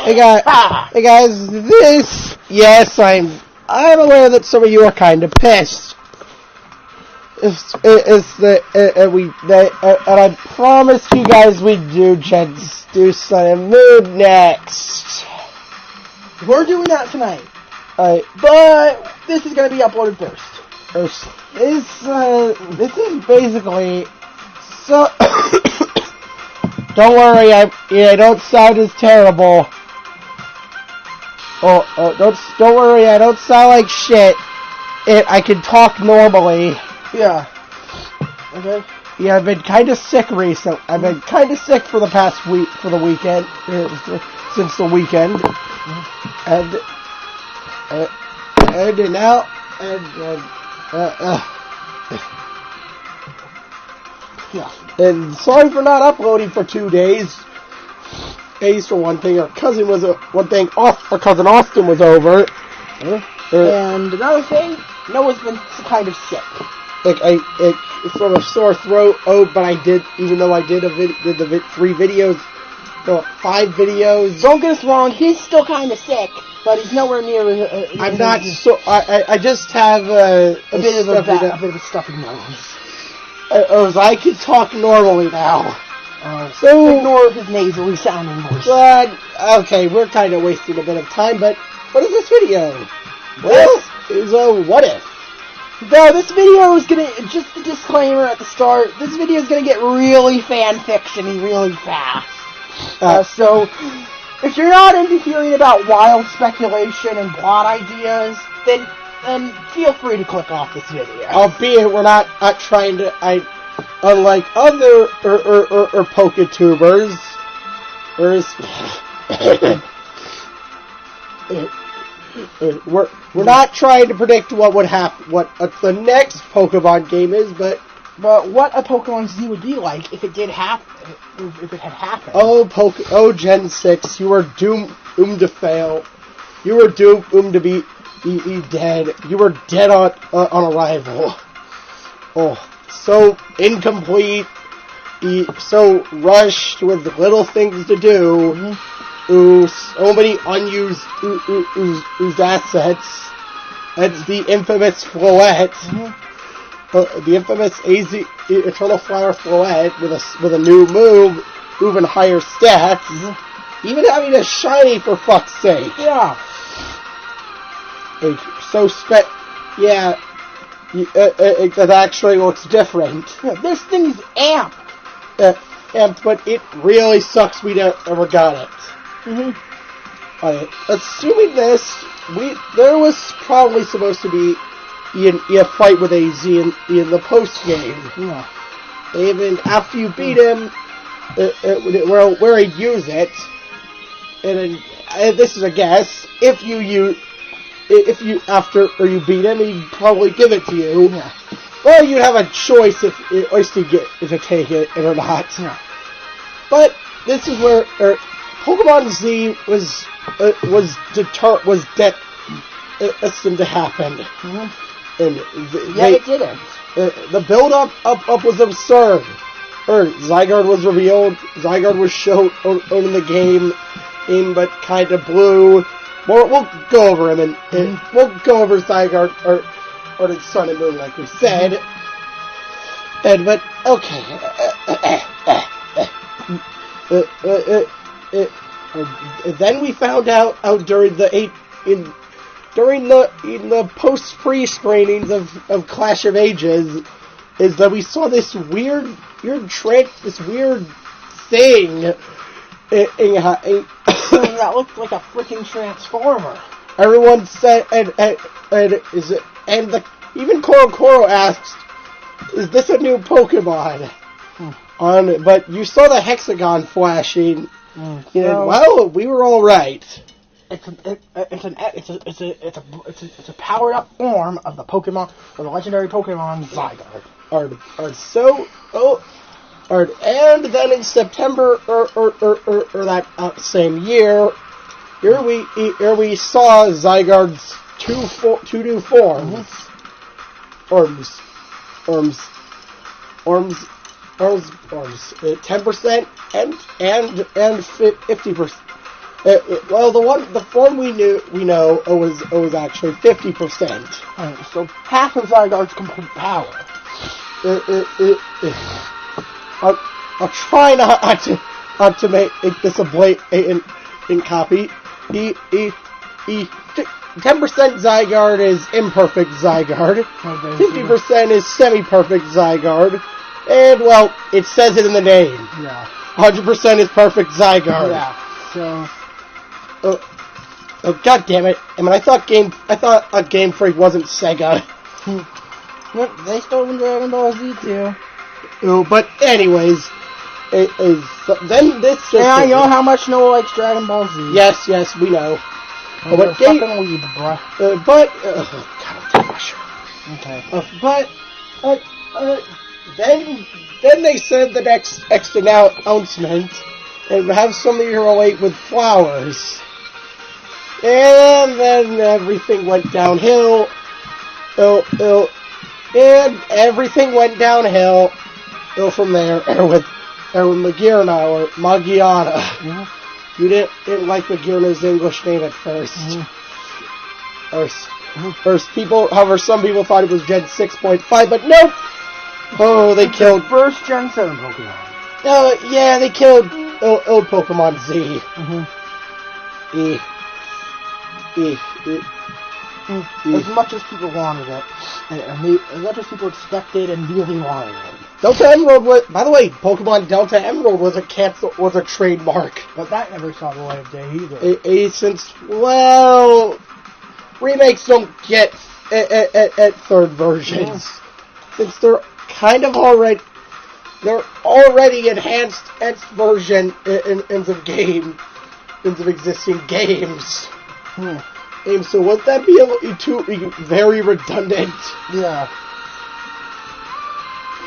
Hey guys, yes, I'm aware that some of you are kind of pissed. And I promised you guys we'd do Sun and Moon next. We're doing that tonight. But this is going to be uploaded first. This is basically so. Don't worry, I don't sound as terrible. Don't worry, I don't sound like shit. I can talk normally. Yeah. Okay. Yeah, I've been kind of sick recently. I've been kind of sick for the past week, for the weekend, since the weekend, Yeah. And sorry for not uploading for 2 days. Ace for one thing, our cousin Austin was over. And another thing, Noah's been kind of sick. It's sort of sore throat. But I did, even though I did the 3 videos, 5 videos. Don't get us wrong, he's still kind of sick, but he's nowhere near. I'm not so. I just have a bit of a stuffy nose. I can talk normally now. So ignore his nasally sounding voice. But okay, we're kind of wasting a bit of time. But what is this video? This is a what if. No, this video is gonna, just a disclaimer at the start, this video is gonna get really fan-fiction-y really fast. So, if you're not into hearing about wild speculation and plot ideas, then feel free to click off this video. Albeit we're not trying to, unlike other Poketubers, we're not trying to predict what would happen, what the next Pokemon game is, but what a Pokemon Z would be like if it did happen, if it had happened. Oh, Gen 6, you were doomed to fail. You were doomed to be dead. You were dead on arrival. Oh, so incomplete, so rushed with little things to do. Mm-hmm. So many unused assets. That's the infamous Floette. Mm-hmm. The infamous Eternal Flower Floette with a new move and higher stats. Mm-hmm. Even having a shiny, for fuck's sake. Yeah. That actually looks different. Yeah, this thing's amped. But it really sucks we never got it. Mm-hmm. Assuming there was probably supposed to be a fight with AZ in the post game. Yeah. Even after you beat him, where he'd use it, and this is a guess. If you beat him, he'd probably give it to you. Yeah. Well, you'd have a choice if to take it or not. Yeah. But this is where Pokemon Z was destined to happen. Mm-hmm. And it didn't. The build up was absurd. Zygarde was revealed. Zygarde was shown in the game, but kind of blew. We'll go over him, and we'll go over Zygarde or the Sun and Moon, like we said. But okay. Then we found out during the post pre-screenings of Clash of Ages is that we saw this weird thing. That looked like a freaking transformer. Everyone said, even Koro asked, "Is this a new Pokemon?" But you saw the hexagon flashing. Well, we were all right. It's a powered up form of the Pokemon, of the legendary Pokemon Zygarde. And then in September or that same year, here we saw Zygarde's two new forms. Orms 10% and 50%. Well, the form we know was actually 50%. So half of Zygarde's complete power. I'll try not to make this a blatant copy. 10% Zygarde is imperfect Zygarde. 50% is semi-perfect Zygarde. And, well, it says it in the name. Yeah. 100% is perfect Zygarde. Yeah. So. Oh, god damn it! I mean, I thought Game Freak wasn't Sega. They stole from Dragon Ball Z too. Oh, but anyways, then this just. Yeah, you know how much Noah likes Dragon Ball Z. Yes, we know. Oh, but fucking weeb, bruh. God, I'll take my shirt. Okay. Then they said the next extra announcement, and have somebody relate with flowers. And then everything went downhill. And everything went downhill from there with Magearna or Magiana. Mm-hmm. You didn't like Magearna's English name at first. Mm-hmm. However, some people thought it was Gen 6.5, but nope! Oh, they killed... First Gen 7 Pokemon. Yeah, they killed old Pokemon Z. Mm-hmm. As much as people wanted it, as much as people expected and really wanted it. Delta Emerald was, by the way, Pokemon Delta Emerald was a trademark. But that never saw the light of day either. Since, well, remakes don't get at third versions. Since they're kind of already enhanced version into existing games. So wouldn't that be very redundant? Yeah.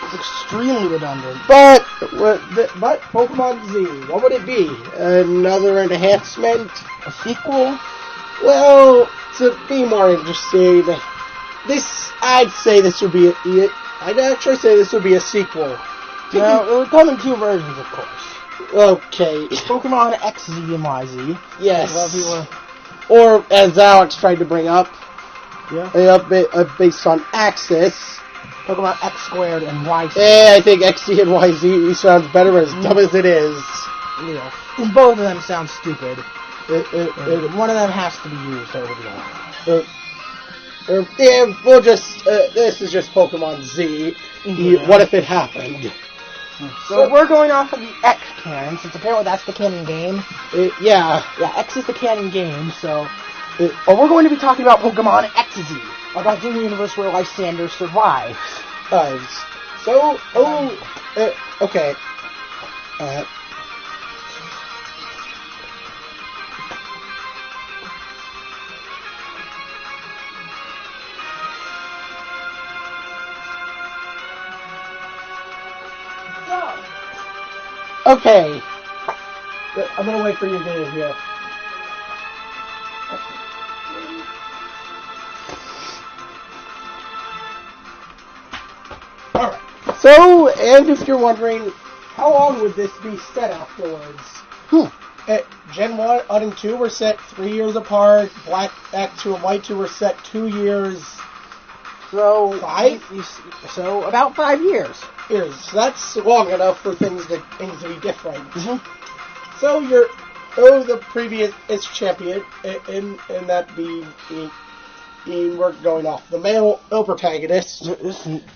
It's extremely redundant. But Pokemon Z, what would it be? Another enhancement? A sequel? Well, to be more interesting, I'd actually say this would be a sequel. Now, it would come in two versions, of course. Okay. Pokemon XZ and YZ. Yes. Or, as Alex tried to bring up, based on Axis. Pokemon X squared and Y squared. I think XZ and YZ sounds better, as dumb as it is. Yeah. Both of them sound stupid. One of them has to be used over the other. This is just Pokemon Z. What if it happened? So we're going off of the X canon, since apparently that's the canon game. Yeah, X is the canon game, so... we're going to be talking about Pokemon XZ, about the universe where Lysander survives. Okay. Okay. I'm gonna wait for you to get in here. Alright. So, and if you're wondering, how long would this be set afterwards? Gen 1 and 2 were set 3 years apart. Black Act 2 and White 2 were set 2 years. So... 5? So, about 5 years. So that's long enough for things to be different. So you're the previous champion, and that being we're going off the male protagonist.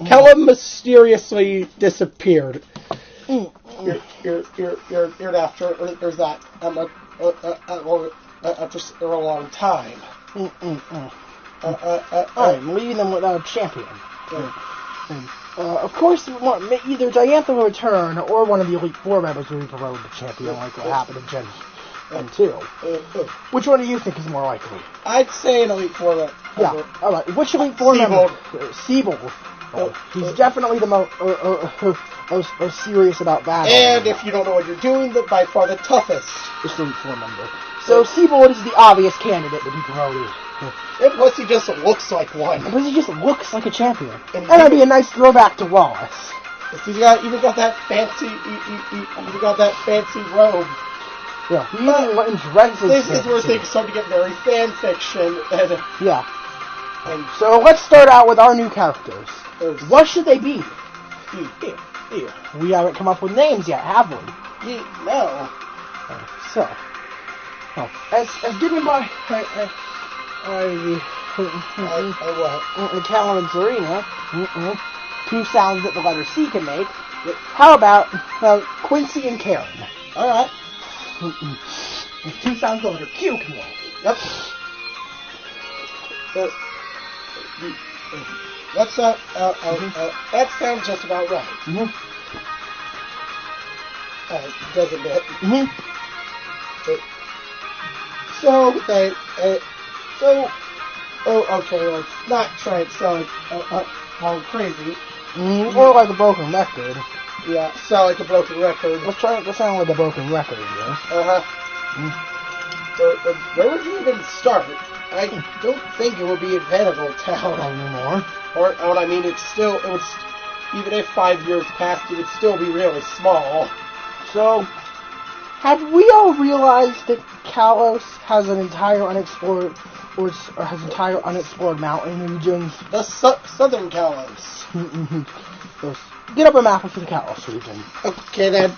Kella mysteriously disappeared. You're after there's that after a long time. I'm leaving them without a champion. Of course, either Diantha will return, or one of the Elite Four members will be promoted to champion, like what happened in Gen 2. Which one do you think is more likely? I'd say an Elite Four member. Yeah, alright. Which Elite Four member? Seabold. He's definitely the most serious about battle. And if you don't know what you're doing, by far the toughest. This Elite Four member. So Seabold is the obvious candidate to be promoted. And plus he just looks like one. Because he just looks like a champion. And that'd be a nice throwback to Wallace. He's got that fancy robe. Yeah, he even went into Resident This is where things start to get very fan fiction. Yeah. And so let's start out with our new characters. What should they be? We haven't come up with names yet, have we? No. So, as given by Cal and Serena, two sounds that the letter C can make. How about Quincy and Karen? All right. Two sounds the letter Q can make. Yep. That sounds just about right. Doesn't it? Okay, let's not try and sound all crazy. Or like a broken record. Yeah, sound like a broken record. Let's try it to sound like a broken record, yeah? Where would you even start? I don't think it would be in Vanderbilt Town anymore. Or what I mean, it would, even if 5 years passed, it would still be really small. So, have we all realized that Kalos has an entire unexplored, or has entire unexplored mountain regions? The southern Kalos. Yes. Get up a map for the Kalos region. Okay then.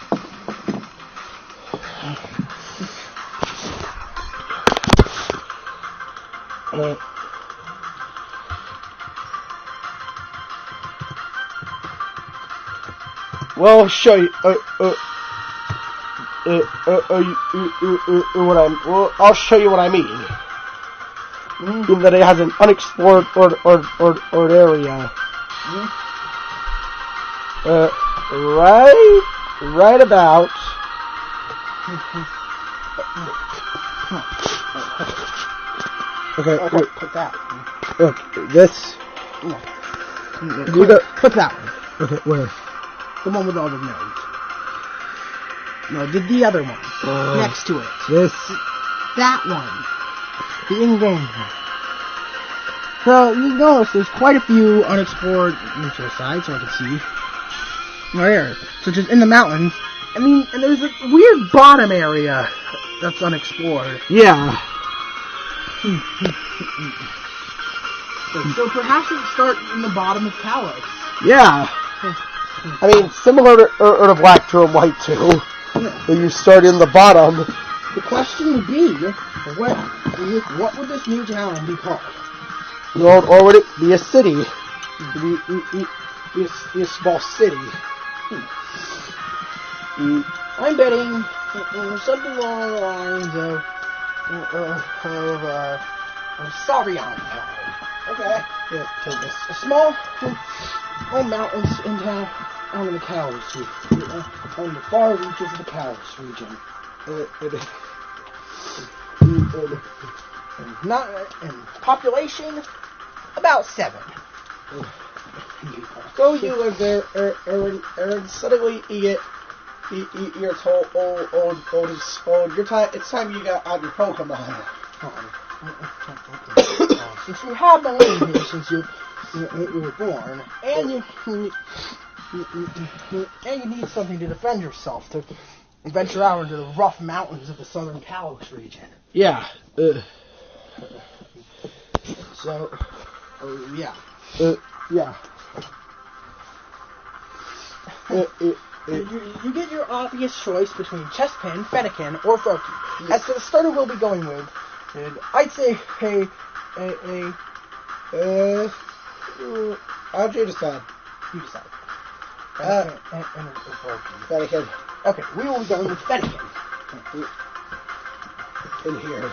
Well, I'll show you. I'll show you what I mean. That it has an unexplored or area. Right about. Okay, put that. Look, this. Put that one. Okay, where? The one with all the nodes. No, the other one. Next to it. This. That one. The in-game one. So, you notice there's quite a few unexplored to the side, so I can see. Right here. Such as in the mountains. And there's a weird bottom area that's unexplored. Yeah. So perhaps we start in the bottom of Kalos. Yeah. I mean, similar to Black 2 and White 2, where you start in the bottom. The question would be, what would this new town be called? Or would it be a city? Be a small city. I'm betting something along the lines of Savion. Okay. Yeah, take this. A small mountains in town on the Kalos, on the far reaches of the Kalos region. Not in population, about 7. So you live there, and suddenly you're old. It's time you got on your Pokemon. Since you have been living here since you were born, and you need something to defend yourself to venture out into the rough mountains of the southern Kalos region. Yeah. So, yeah. Yeah. You get your obvious choice between Chespin, Fennekin, or Froakie. Yes. As for the starter we'll be going with, I'd say how'd you decide? You decide. Fennekin. Okay, we will be going with Fennekin. In here.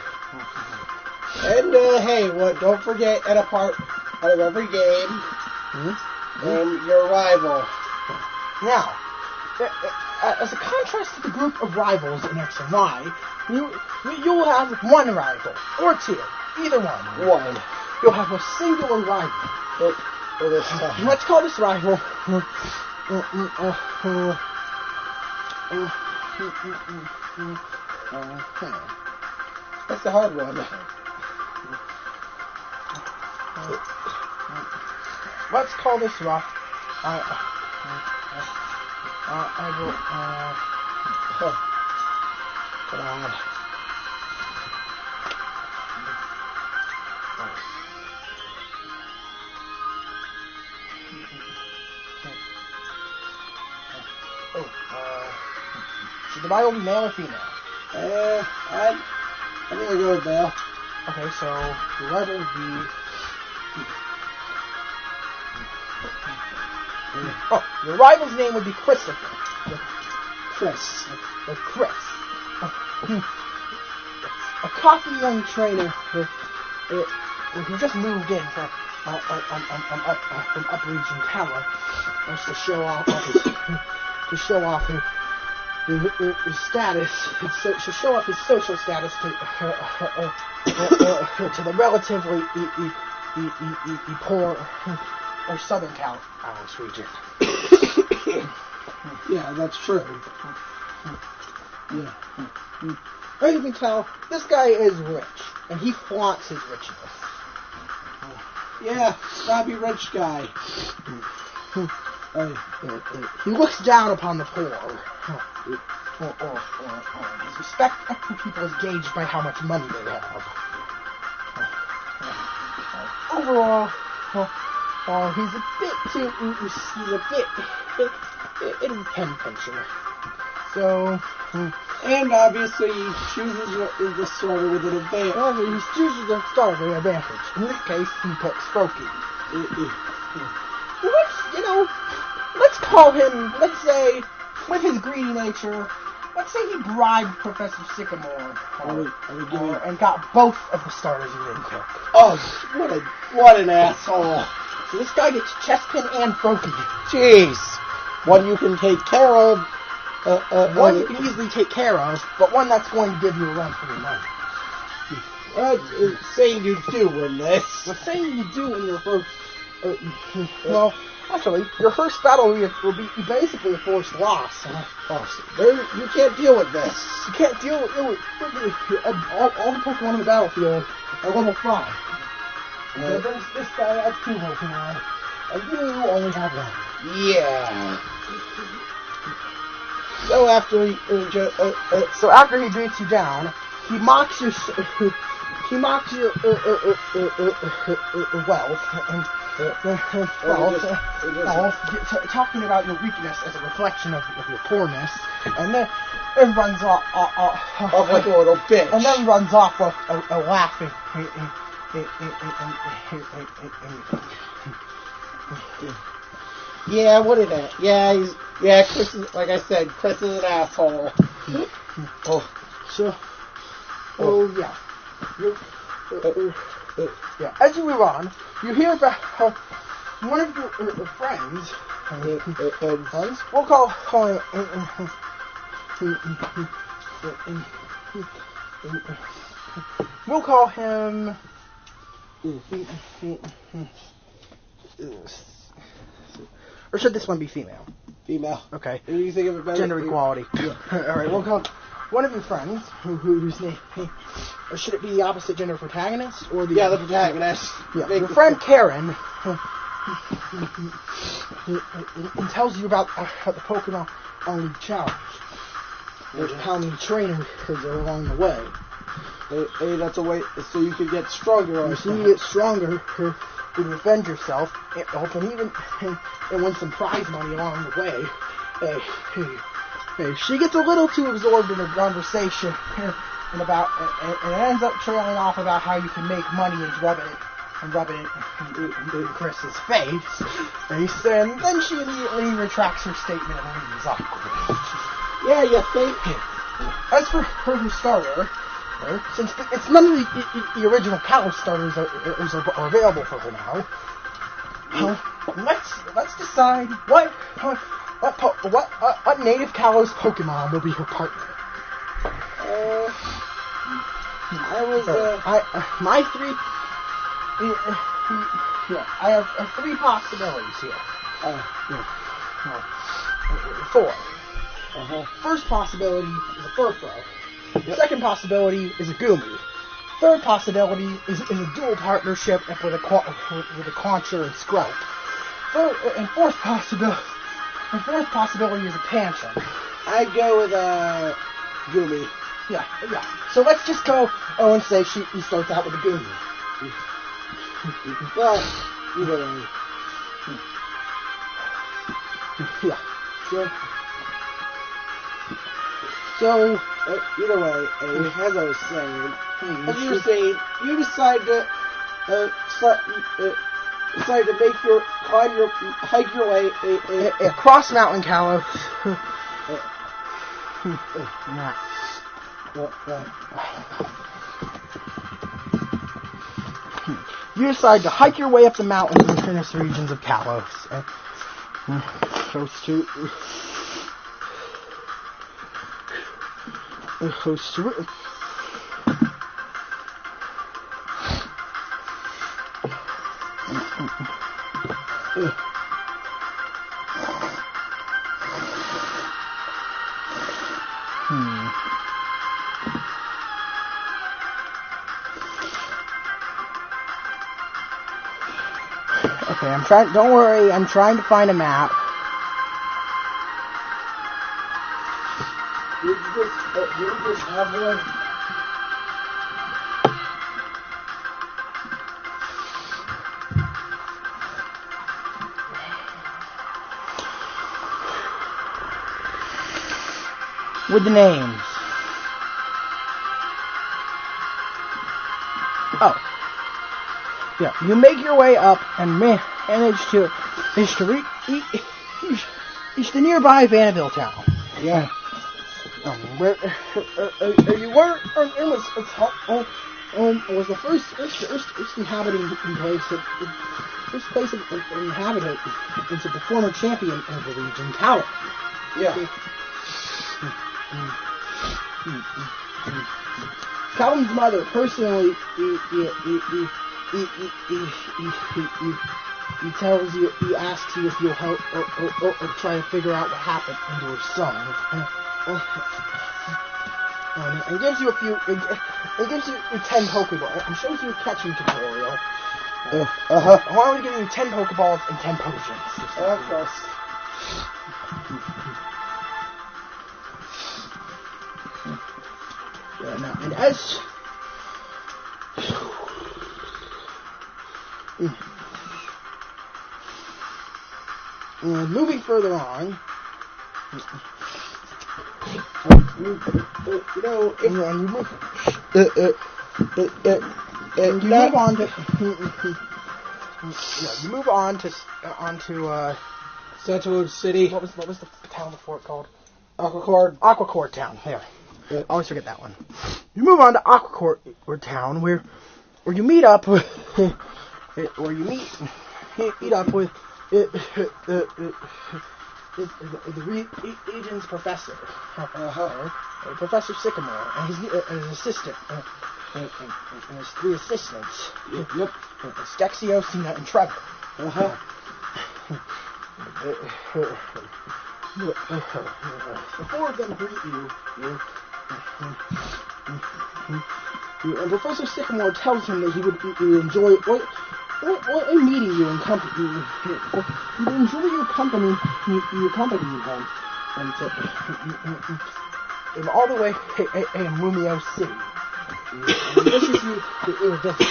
And hey, don't forget at a part of every game, your rival. Now, as a contrast to the group of rivals in X and Y, you'll have one rival, or 2, either one. One. You'll have a singular rival. This time. Let's call this rival. That's the hard one. Let's call this rough. Come on. Should the rival be male or female? I think I'll go with male. Okay, so the rival would be... Oh, your rival's name would be Christopher. Chris. Chris. A cocky young trainer who just moved in from Up Region Tower wants to show off his status, to show off his social status to the relatively poor or Southern Alice region. Yeah, that's true. Yeah. As you can tell, this guy is rich, and he flaunts his richness. Yeah, snobby rich guy. He looks down upon the poor. His respect for people is gauged by how much money they have. Overall, he's a bit independent. So, and obviously he chooses the starter with an advantage. He chooses the starter with an advantage. In this case, he picks Froakie. Let's call him, let's say, with his greedy nature, let's say he bribed Professor Sycamore and got both of the starters he didn't pick. Oh, what an asshole. So this guy gets Chespin and Froakie. Jeez. One you can take care of. One you can easily take care of, but one that's going to give you a run for your money. Saying you do win this. Well, saying you do win your first... well, actually, your first battle will be basically a forced loss. You can't deal with this. You can't deal with it. All the Pokemon on the battlefield are level 5. This guy has 2 Pokemon, and you only have 1. Yeah. So after he beats you down, he mocks your wealth and talking about your weakness as a reflection of your poorness, and then runs off like a little bitch, and then runs off laughing. Yeah, what is that? Yeah, Chris is, like I said, Chris is an asshole. Yeah. Yeah. As you move on, you hear about one of your friends. We'll call him. We'll call him. Or should this one be female? Female. Okay. Do you think of it better? Gender equality. Yeah. Alright, we'll call one of your friends, whose name... Or should it be the opposite gender protagonist? Or the protagonist. Yeah. Your friend Karen tells you about the Pokemon League Challenge. And how many trainers are along the way. Hey, that's a way so you can get stronger. So you get stronger to defend yourself, and even win some prize money along the way. Hey, she gets a little too absorbed in her conversation, and ends up trailing off about how you can make money and rubbing it in Chris's face. And then she immediately retracts her statement and leaves awkwardly. Yeah, you think? As for her starter, since it's none of the original Kalos starters are available for her now, let's decide what native Kalos Pokemon will be her partner. I have 3 possibilities here. 4. First possibility is a Furfrou. Yep. Second possibility is a Goomy. Third possibility is a dual partnership with a Concher and Skrelp. Fourth possibility is a Pancham. I'd go with Goomy. Yeah. So let's just go. Oh, and say he starts out with a goon. But either way. Yeah. So either way, as I was saying, you decide to hike your way across Mountain Kalos. You decide to hike your way up the mountains in the finished regions of Kalos. Close to it. Okay, don't worry, I'm trying to find a map. You just have one. With the names. Oh. Yeah, you make your way up and manage to reach the nearby Vanderbilt town. Yeah. Where you were? Was the first inhabiting place first place of inhabitant into the former champion of the region, Tower. Yeah. Calvin's mother personally he tells you, he asks you if you'll help or try to figure out what happened to her son. And gives you it gives you 10 Pokeballs and shows you a catching tutorial. Why are we giving you 10 Pokeballs and 10 potions? Of course. And as moving further on, you move on to Central City. What was the town before it called? Aquacord Town. There. I always forget that one. You move on to Aquacord Town, where you meet up with, the region's professor, Professor Sycamore, and his assistant, and his 3 assistants. Yep. Stexio, Cena, and Trevor. The 4 of them greet you. And Professor Sycamore tells him that he would enjoy meeting you and company. He would enjoy your company. And all the way in Mumio City. He wishes you a visit.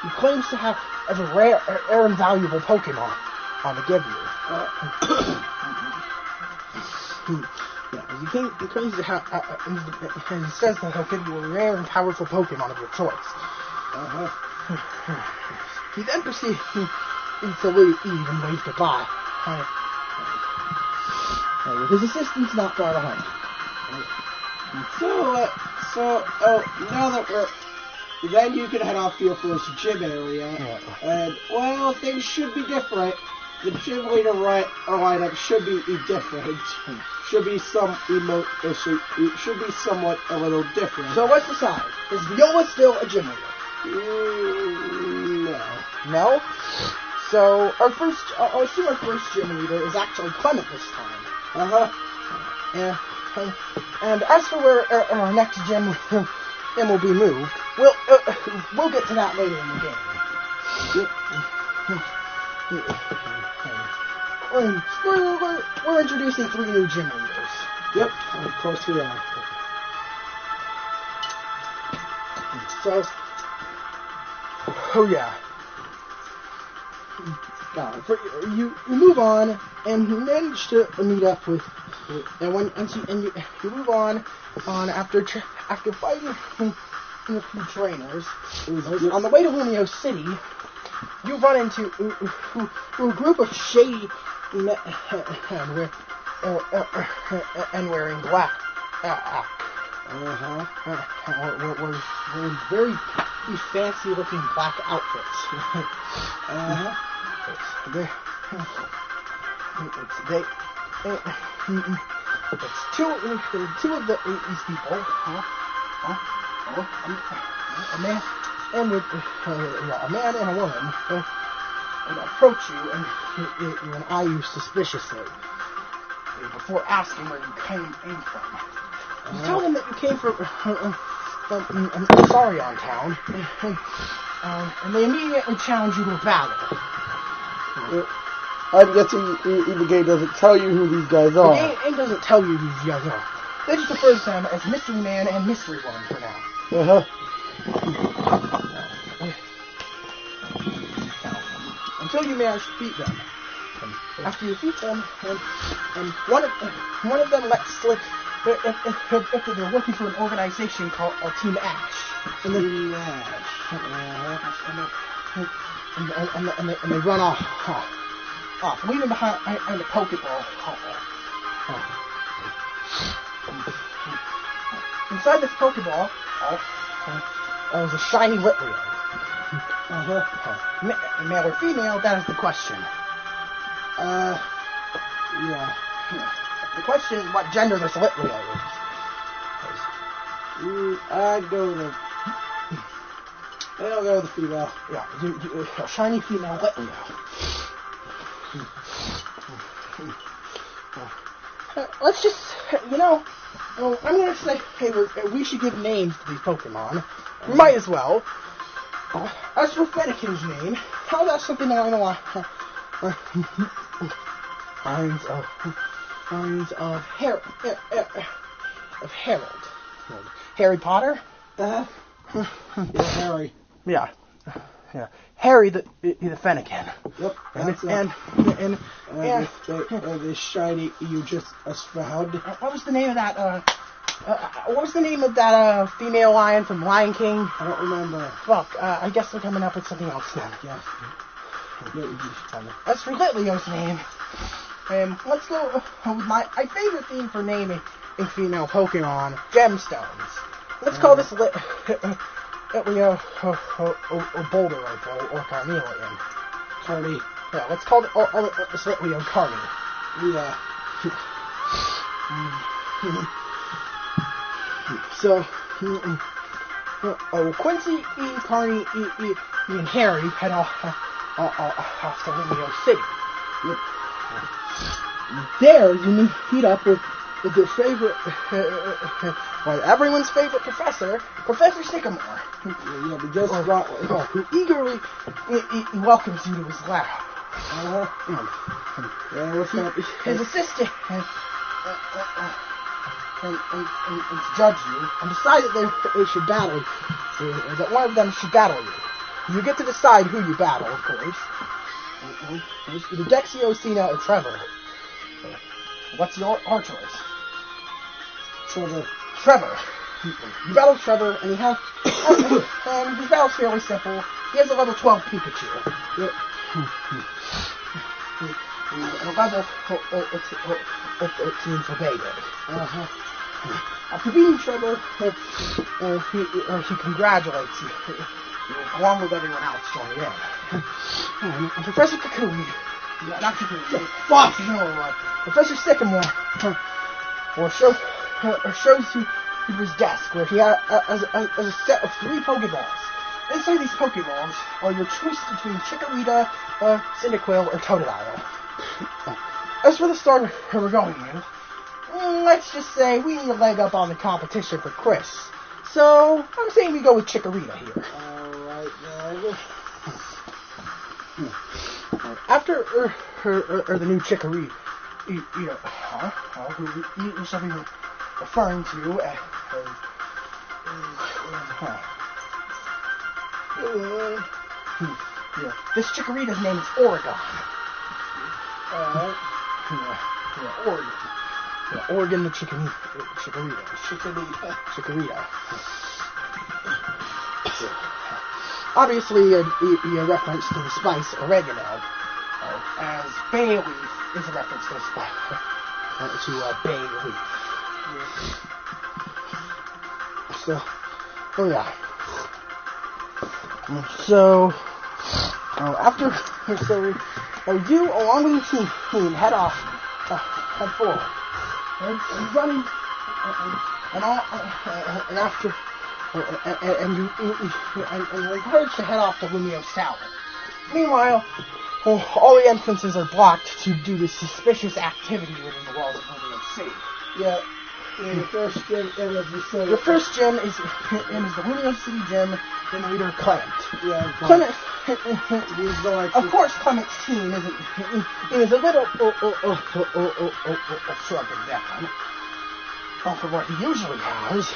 He claims to have a rare and valuable Pokemon to give you. He claims to have, and he says that he'll give you a rare and powerful Pokemon of your choice. He then proceeds to leave and wave goodbye. With his assistants not far behind. Now that then you can head off to your first gym area, and well, things should be different. The gym leader lineup should be different. Should be somewhat a little different. So let's decide. Is Viola still a gym leader? No. No? So I assume our first gym leader is actually Clement this time. And as for where our next gym will be moved, we'll get to that later in the game. We're introducing 3 new gym leaders. Yep, of course we are. So, oh yeah. You move on and you manage to meet up with, and you move on after fighting a few trainers. On the way to Lumio City, you run into a group of shady men wearing black. Wearing very fancy-looking black outfits. It's two of these people. A man and a man and a woman approach you and eye you suspiciously before asking where you came from. You tell them that you came from Sarion Town, and they immediately challenge you to a battle. I'm guessing the game doesn't tell you who these guys are. The game doesn't tell you who these guys are. They just refer to them as Mystery Man and Mystery Woman for now. Until you manage to beat them. After you defeat them, and one of them lets slip if they're working for an organization called Team Ash. And Team Ash. And they run off, leaving behind a Pokeball. Inside this Pokeball, was a shiny Litleo. Male or female, that is the question. Yeah. The question is what gender this Litleo is. I'll go with the female. Yeah, a shiny female Litleo. Let's just, I'm going to say, hey, we should give names to these Pokemon. We might as well. As for Fennekin's name, how about something along the line of Harold. Harry Potter? Yeah, Harry. Yeah. Harry the Fennekin. Yep. And the shiny you just found. What was the name of that? What was the name of that female lion from Lion King? I don't remember. Fuck. I guess we're coming up with something else then. Yes. As for Litleo's name, let's go with my favorite theme for naming a female Pokemon: gemstones. Let's call this Litleo a Boulder Rifle or Carnelian. Carney. Yeah, let's call this Litleo Carney. Yeah. So, Quincy, Carney, and Harry head off to Lumio City. Yep. There, you meet up with your favorite, everyone's favorite professor, Professor Sycamore. Yeah, who eagerly welcomes you to his lab. His assistant and judge you, and decide that they should battle, that one of them should battle you. You get to decide who you battle, of course. Either Dexio, Cena, or Trevor. What's your choice? Trevor. You battle Trevor, and and his battle's fairly simple. He has a level 12 Pikachu. Yep. And a level 13 for Beyblade. After beating Trevor, he congratulates you, along with everyone else joining in. And Professor Kakui, not Kakui, fuck! Professor Sycamore shows you to his desk, where he has a set of 3 Pokeballs. Inside these Pokeballs are your choices between Chikorita, Cyndaquil, or Totodile. As for the starter we're going in, let's just say we need a leg up on the competition for Chris. So, I'm saying we go with Chikorita here. Alright, then. After the new Chikorita, you shall be referring to as this Chikorita's name is Oregon. Oregon. Yeah, Oregon the Chikorita. Obviously, a reference to the spice oregano, as bay leaf is a reference to the spice bay leaf. So, So, you, along with your team, head forward. And running, and you're encouraged to head off to Lumio's tower. Meanwhile, all the entrances are blocked due to suspicious activity within the walls of Lumio City. Yeah. Your first gym, Your first gym is the Lumio City gym, and leader Clement. Yeah, Clement. Of course, Clement's team is a little struggling down. Not for what he usually has.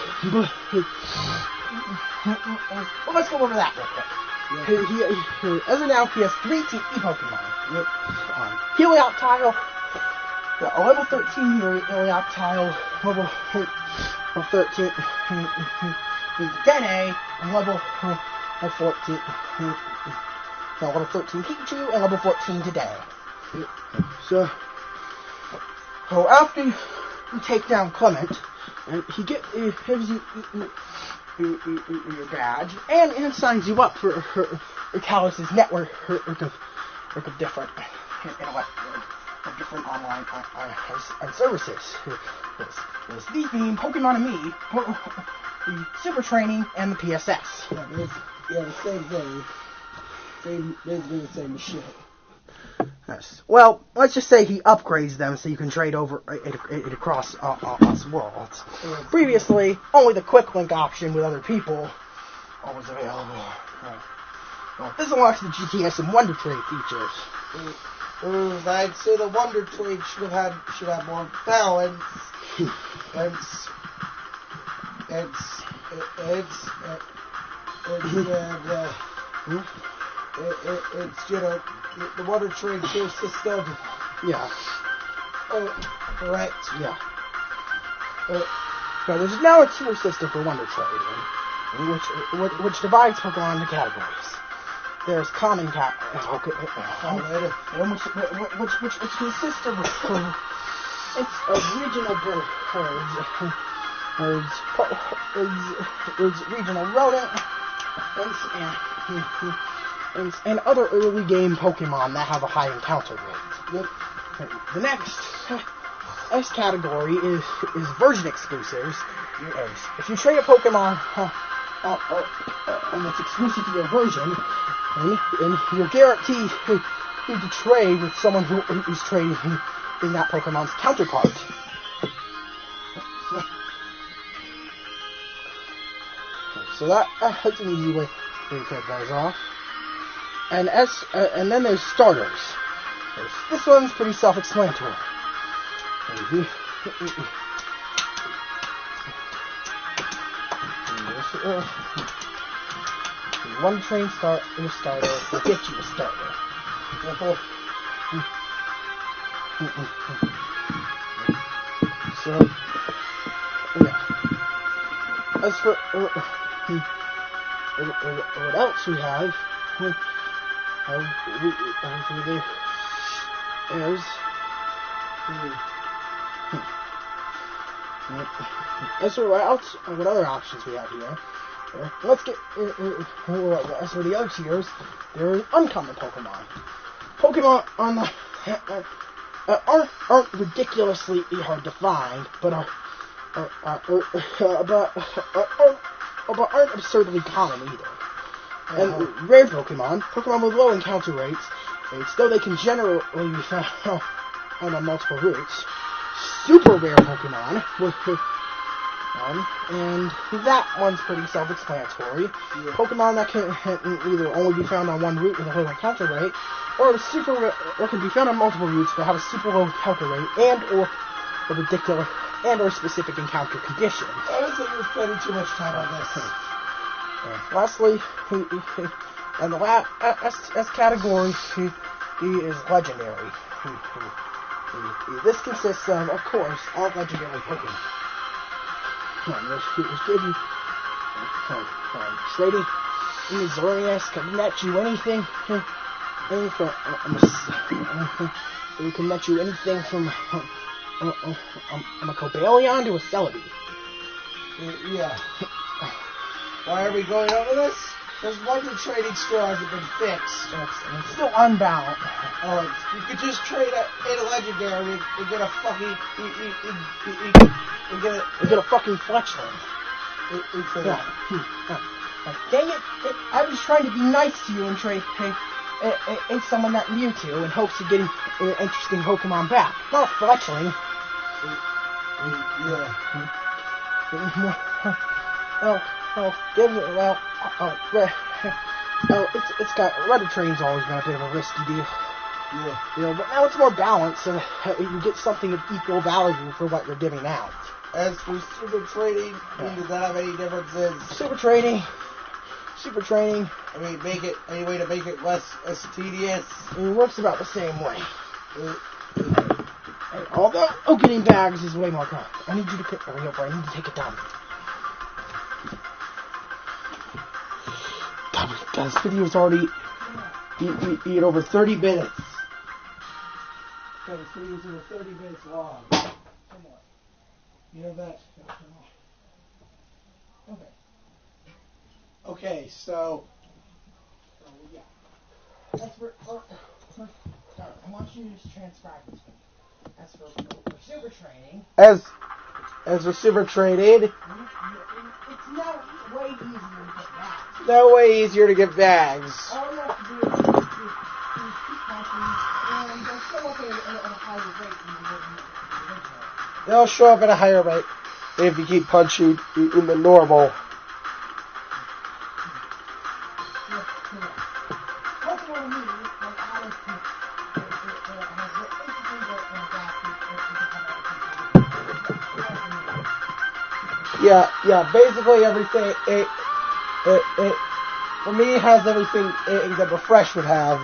Well, let's go over that real quick. Yeah. As of now, he has 3 Pokemon. Yep. Helioptile, a level 13 Helioptile, level 13 Dene, and level 14. Level 13 Pikachu, and level 14 today. Yep. So after you take down Clement, and he gives you your badge, and signs you up for Kalos' network of different online services. There's Leafebeam, Pokemon and Me, the Super Training, and the PSS. Yeah, the same thing. Basically the same shit. Yes. Well, let's just say he upgrades them so you can trade over it across worlds. Previously, only the quick link option with other people was available. Well, this unlocks the GTS and Wonder Trade features. I'd say the Wonder Trade should have more balance. The Wonder Trade tier system. Yeah. Correct. Yeah. So there's now a tier system for Wonder Trading, which divides Pokemon into categories. There's common which consists of regional herds, regional rodent, and other early game Pokemon that have a high encounter rate. Yep. The next category is version exclusives. If you trade a Pokemon and it's exclusive to your version, and you're guaranteed to trade with someone who's trading in that Pokemon's counterpart. So that's an easy way to take those off. And then there's starters. This one's pretty self-explanatory. One train starter will get you a starter. So, yeah. As for what else we have, as for what other options we have here, let's get as for the other tiers, there are uncommon Pokemon. Pokemon on the aren't ridiculously hard to find, but aren't absurdly common either. And rare Pokemon with low encounter rates, though they can generally be found on multiple routes. Super rare Pokemon And that one's pretty self-explanatory. Yeah. Pokemon that can either only be found on one route with a low encounter rate, or can be found on multiple routes but have a super low encounter rate or ridiculous or specific encounter conditions. I was thinking you're spending too much time on this. Lastly, and the S category, he is legendary. This consists of course, all legendary Pokemon. There's Gibby, Shreddy, Zorius, can net you anything from we can net you anything from a Cobalion to a Celebi. Yeah. Why are we going over this? Because London trading still hasn't been fixed. And it's still unbound. You could just trade in a legendary and get a fucking get a fucking Fletchling. Yeah. Dang it! I was trying to be nice to you and trade and summon that Mewtwo in hopes of getting an interesting Pokemon back. Not a Fletchling. It's got Reddit training's always been a bit of a risky deal. Yeah. But now it's more balanced, so you get something of equal value for what you're giving out. As for super trading, does that have any differences? Super training. I mean, any way to make it less tedious? It works about the same way. Although opening bags is way more common. I need you to hurry up, I need to take it down. God, this video's already eaten over 30 minutes. God, this video's over 30 minutes long. Come on. You know that? Okay. Okay, so... yeah. That's for... I want you to just transcribe this one. As for super training... As for super trading... It's now way easier to get bags. No way easier to get bags. All you have to do is keep punching, and they'll show up at a higher rate than you would originally. They'll show up at a higher rate if you keep punching in the normal. Yeah, basically everything, it for me, has everything that Refresh would have.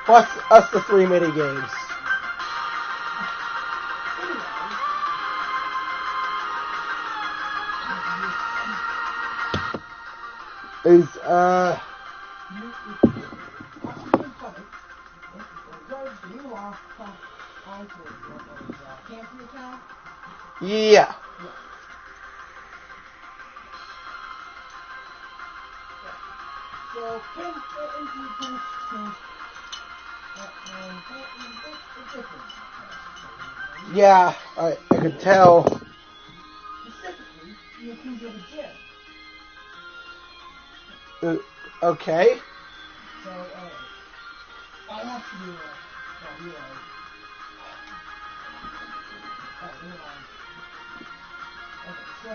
Plus us the 3 mini games. Yeah. Yeah, I could tell. Specifically, you can go to gym. Okay. So, I want you to, realize. Okay, so...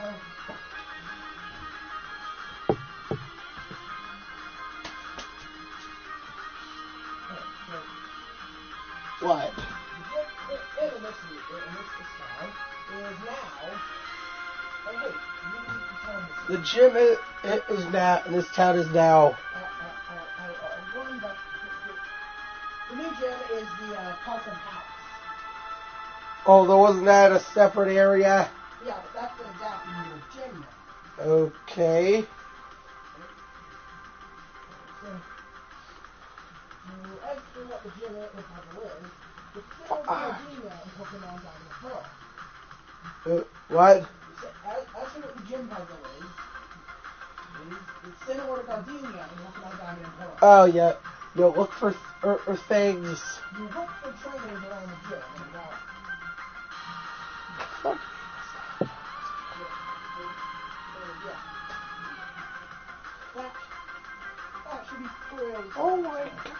What? The gym is now, and this town is now. The new gym is the Parkland House. Oh, there wasn't that a separate area? Yeah, but that's the exact new gym now. Okay. As for what the gym is, it's similar to Gardenia in Pokemon Diamond and Pearl. What? As for what the gym puzzle is, it's similar to Gardenia in Pokemon Diamond and Pearl. Oh, yeah. You'll look for things. You look for trainers around the gym, and Fuck. That should be fairly. Oh my god.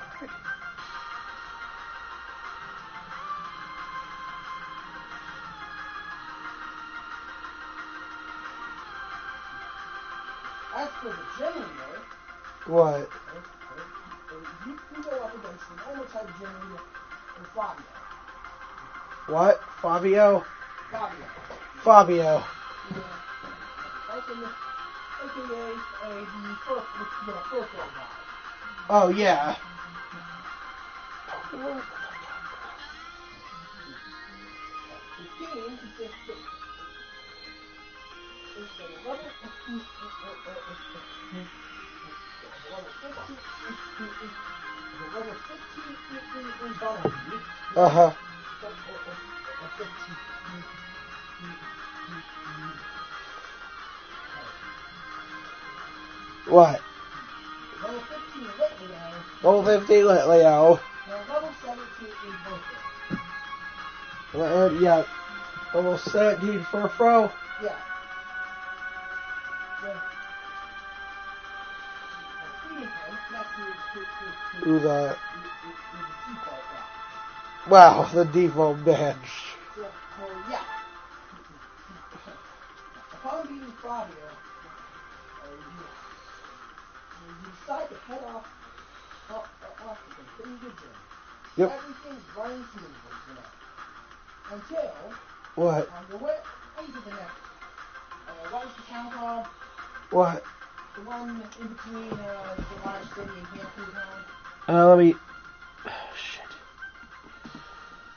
as for the gym leader, What? you go up against the normal type gym leader and Fabio. What? Fabio? Fabio. Yeah. AKA the purple guy. Oh, yeah. 15 consists of level 15 in Bunnelby. Uh-huh. What? Level 15 Litleo. Level 15 Litleo. Level 17 in Burko. Yeah. Level 17 Furfro. Yeah. Ooh, wow, the default badge. Yeah. Upon beating Fabio, you decide to head off the pretty good gym. Yep. Everything's running smoothly, until What? on your way into the next. What was the town called? What? The one in between the large city and Cancun Town. Let me. Shit.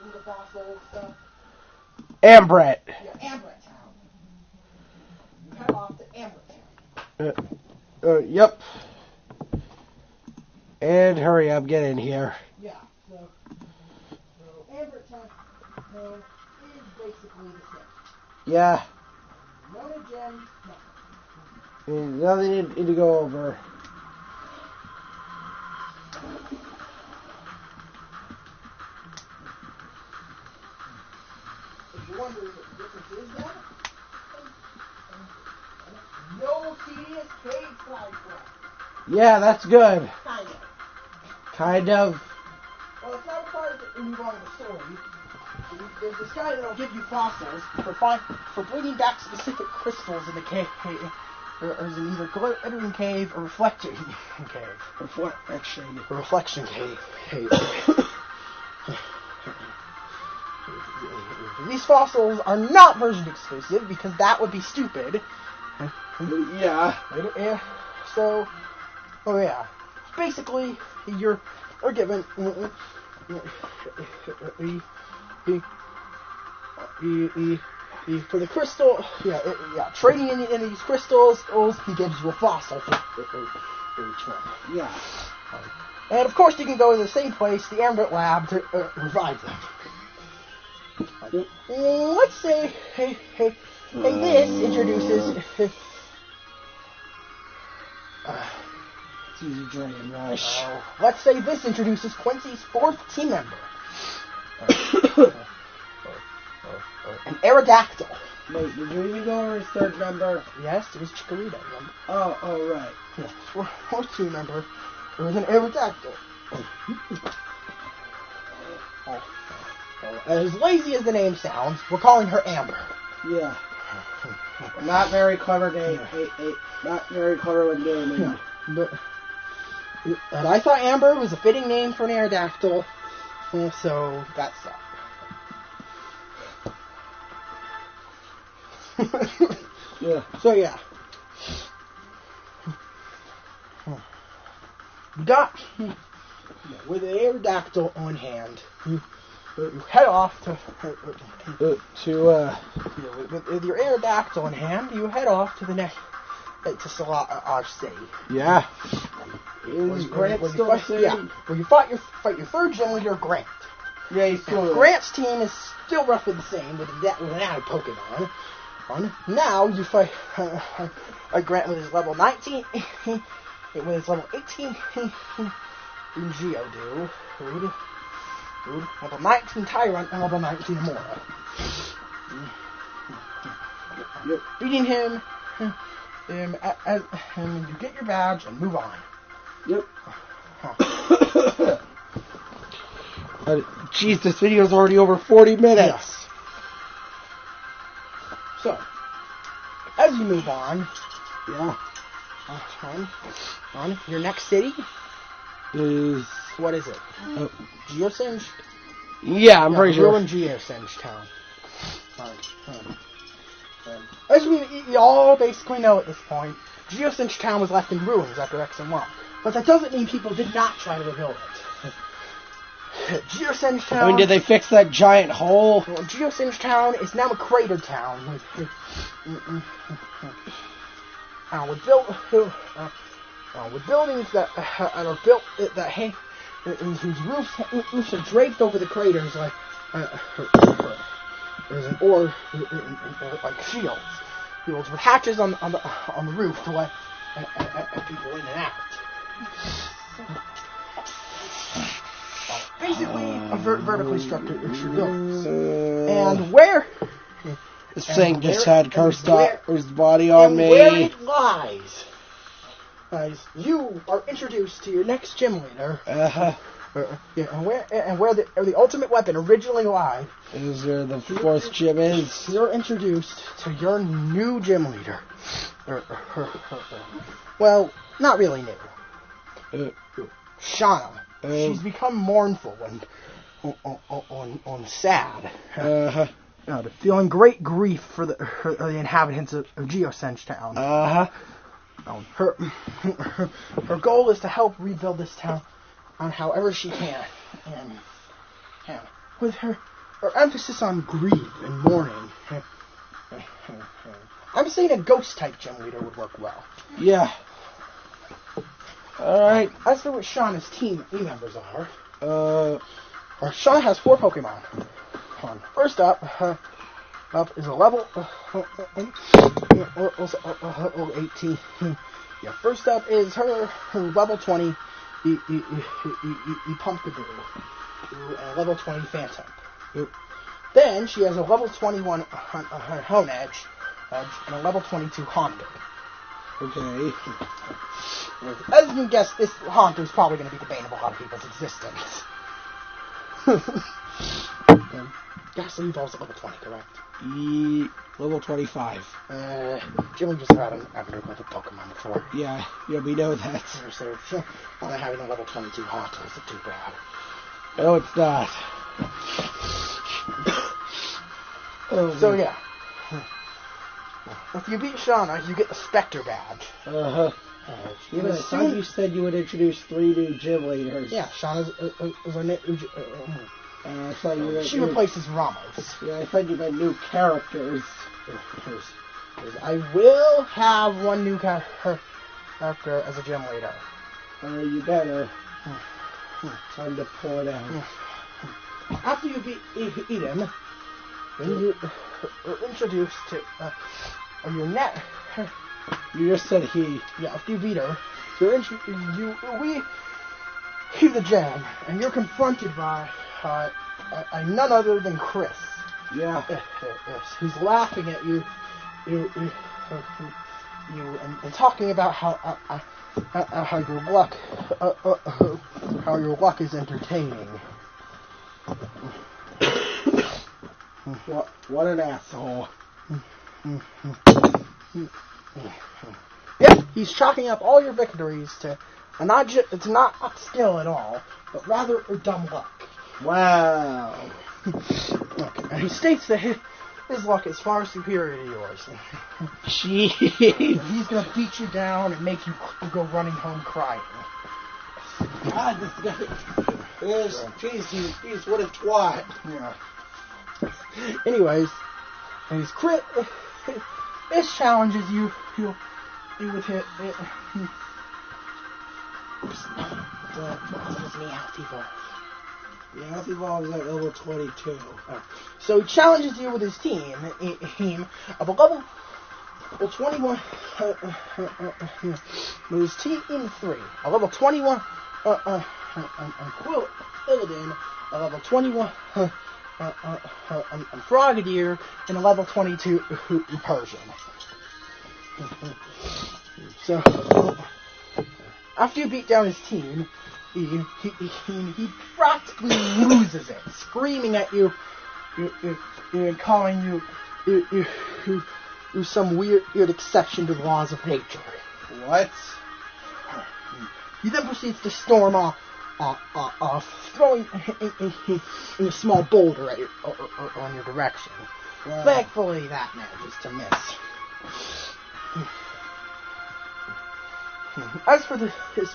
All the fossil stuff. Ambret. Yeah, Ambret Town. You head off to Ambret Town. Yep. And hurry up, get in here. Yeah, so Ambret Town is basically the same. Yeah. No new gems, nothing. Nothing to go over. If you're wondering what the difference is then, no tedious cave side quest. Yeah, that's good. Kind of. Kind of. Well, it's not part of the move on in the story. There's this guy that'll give you fossils for bringing back specific crystals in the cave. Or is it either glittering cave or reflecting cave? Reflection cave. These fossils are not version exclusive because that would be stupid. Yeah. So, basically, you're given for the crystal. Trading in these crystals, he gives you a fossil for each one. Yeah. And of course, you can go to the same place, the Ambret Lab, to revive them. Let's say, this introduces. It's easy Dragon Rush. Let's say this introduces Quincy's fourth team member, an Aerodactyl. Wait, did you even go over his third member? Yes, it was Chikorita. Remember? Oh, right. Yeah, fourth team member. It was an Aerodactyl. As lazy as the name sounds, we're calling her Amber. Yeah. Not very clever name. Not very clever when gaming. Yeah, but I thought Amber was a fitting name for an Aerodactyl, so that's that. Yeah. So yeah. You got with an Aerodactyl on hand. You head off to with your Aerodactyl in hand. You head off to the next to Solage City. Yeah. Where you fight your third gym leader, Grant. Yeah, he's cool. Grant's team is still roughly the same with an added Pokemon. Now you fight Grant with his level 19, with his level 18 in Geodude, level 19 Tyrant, and level 19 Amora. Yep. Beating him, and you get your badge and move on. Yep. Jeez, this video's already over 40 minutes. Yes. So, as you move on, On your next city is... What is it? Geosinge? Yeah, I'm pretty sure. Ruined Geosinge Town. As we all basically know at this point, Geosinge Town was left in ruins after X and Y. But that doesn't mean people did not try to rebuild it. Geosinge Town... I mean, did they fix that giant hole? Geosinge Town is now a crater town. With buildings that are built whose roofs are draped over the craters like like shields with hatches on the roof to let people in and out. Basically, a vertically structured buildings. And where this thing just had Karstopper's body on me. Where it lies. You are introduced to your next gym leader. And where the ultimate weapon originally lied. Is where the fourth gym is. You're introduced to your new gym leader. Well, not really new. Shauna. She's become mournful and sad. Feeling great grief for the inhabitants of Geosinge Town. Her goal is to help rebuild this town on however she can, and with her emphasis on grief and mourning. I'm saying a ghost type gym leader would work well. Yeah. All right. As for what Shauna's team members are, Shauna has 4 Pokemon. First up is a level 18. Yeah, first up is her level 20 Pumpkaboo and a level 20 Phantom. Then she has a level 21 Honedge and a level 22 Haunter. Okay. As you can guess, this Haunter is probably going to be the bane of a lot of people's existence. Ghastly evolves at level 20, correct? Level 25. Jimmy just had an average level Pokemon before. Yeah, we know that. So, not having a level 22 Haunter isn't too bad. No, it's not. So, yeah. If you beat Shauna, you get the Spectre badge. I thought you said you would introduce 3 new gym leaders. Yeah, Shauna's she replaces Ramos. Yeah, I thought you meant new characters. I will have 1 new character as a gym leader. You better. Time to pull it out. After you beat him, then you are introduced to your net. You just said he. Yeah, after you beat her, we leave the gym, and you're confronted by none other than Chris. Yeah. Who's laughing at you, and talking about how your luck is entertaining. What an asshole. Yep, he's chalking up all your victories to not skill at all, but rather dumb luck. Wow. Okay, and he states that his luck is far superior to yours. Jeez. He's gonna beat you down and make you go running home crying. God, this guy. Jeez, what a twat. Yeah. Anyways, and his crit. This challenges you with it. What is Meowth Evolve? Meowth Evolve is at level 22. So he challenges you with his team of a level 21. With his team 3, a level 21. Illidan, a level 21. Frogadier, and a level 22 Persian. So, after you beat down his team, he practically loses it, screaming at you, calling you some weird exception to the laws of nature. What? He then proceeds to storm off, throwing a small boulder at on your direction. Wow. Thankfully, that manages to miss. As for this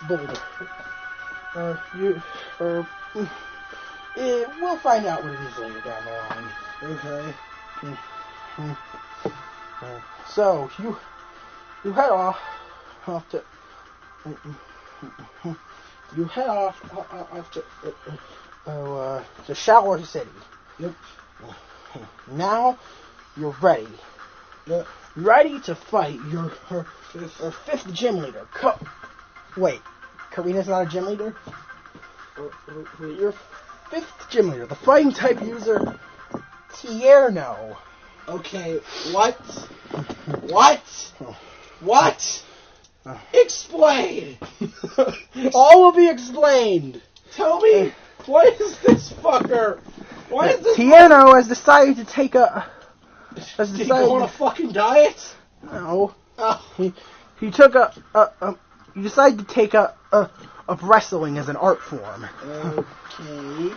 boulder, we'll find out what it is later down the line. Okay. So you head off to to Shower City. Yep. Now you're ready. Yep. Ready to fight your fifth gym leader. Wait, Karina's not a gym leader? Your fifth gym leader, the fighting type user, Tierno. Okay, what? What? Explain! All will be explained. Tell me, what is this fucker? What is this? Tierno has decided to take a... Did he go on a fucking diet? No. Oh. He took he decided to take up wrestling as an art form. Okay.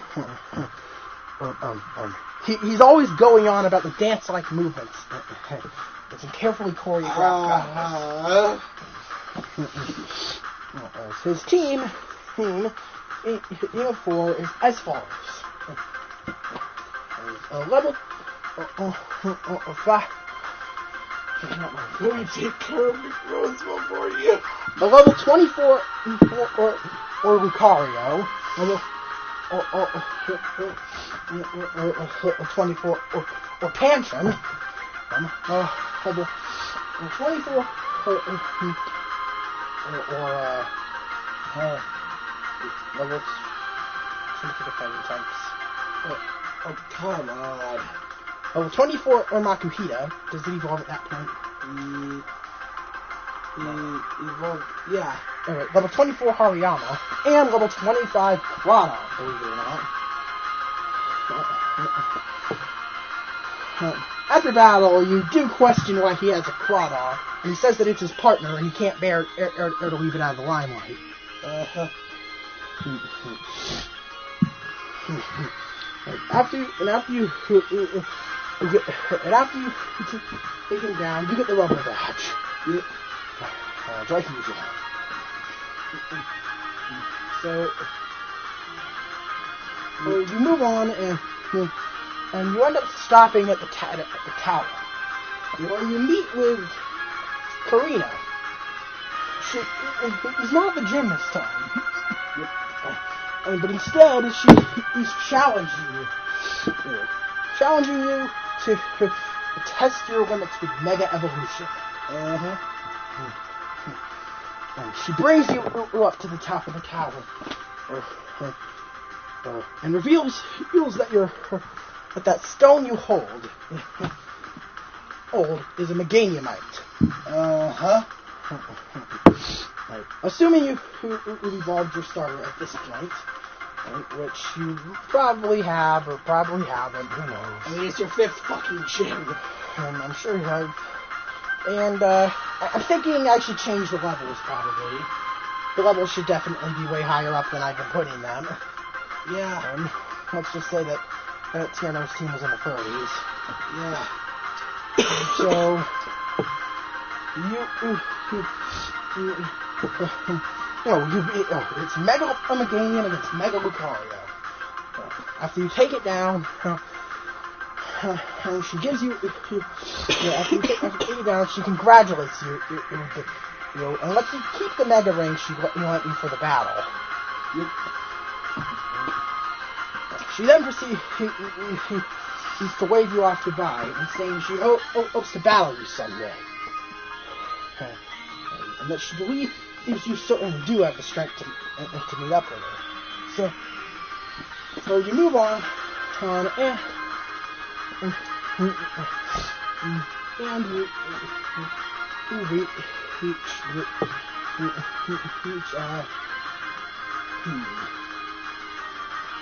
He's always going on about the dance-like movements. It's a carefully choreographed. His team of 4 is as follows. Level 5. Let me take care of your Roseville for you. A level 24 or Lucario. Level 24 or Tantrum. Level 24 or level 24 fighting types. Oh, come on. Level 24 or Makuhita. Does it evolve at that point? Evolve, yeah. Alright, level 24 Hariyama, and level 25 Krana, believe it or not. After battle, you do question why he has a Krana, and he says that it's his partner, and he can't bear to leave it out of the limelight. After you take him down, you get the rubber badge. Yep. Dry fusion. So you move on, and you end up stopping at the tower, where you meet with Karina. He's not at the gym this time. But instead, he's challenging you to test your limits with Mega Evolution. And she brings you up to the top of the tower, and reveals that that stone you hold is a Meganiumite. Right. Assuming you evolved your starter at this point, which you probably have or probably haven't, who knows. I mean, it's your 5th fucking gym. I'm sure you have. And I'm thinking I should change the levels, probably. The levels should definitely be way higher up than I've been putting them. Yeah. Let's just say that Tierno's team was in the 30s. Yeah. So, it's Mega Meganium against Mega Lucario. After you take it down, she gives you, after you take it down, she congratulates you, and lets you keep the Mega Ring she let you for the battle. She then proceeds to wave you off goodbye, and saying she hopes to battle you someday. And that she believes you certainly do have the strength to meet up with her. So you move on, and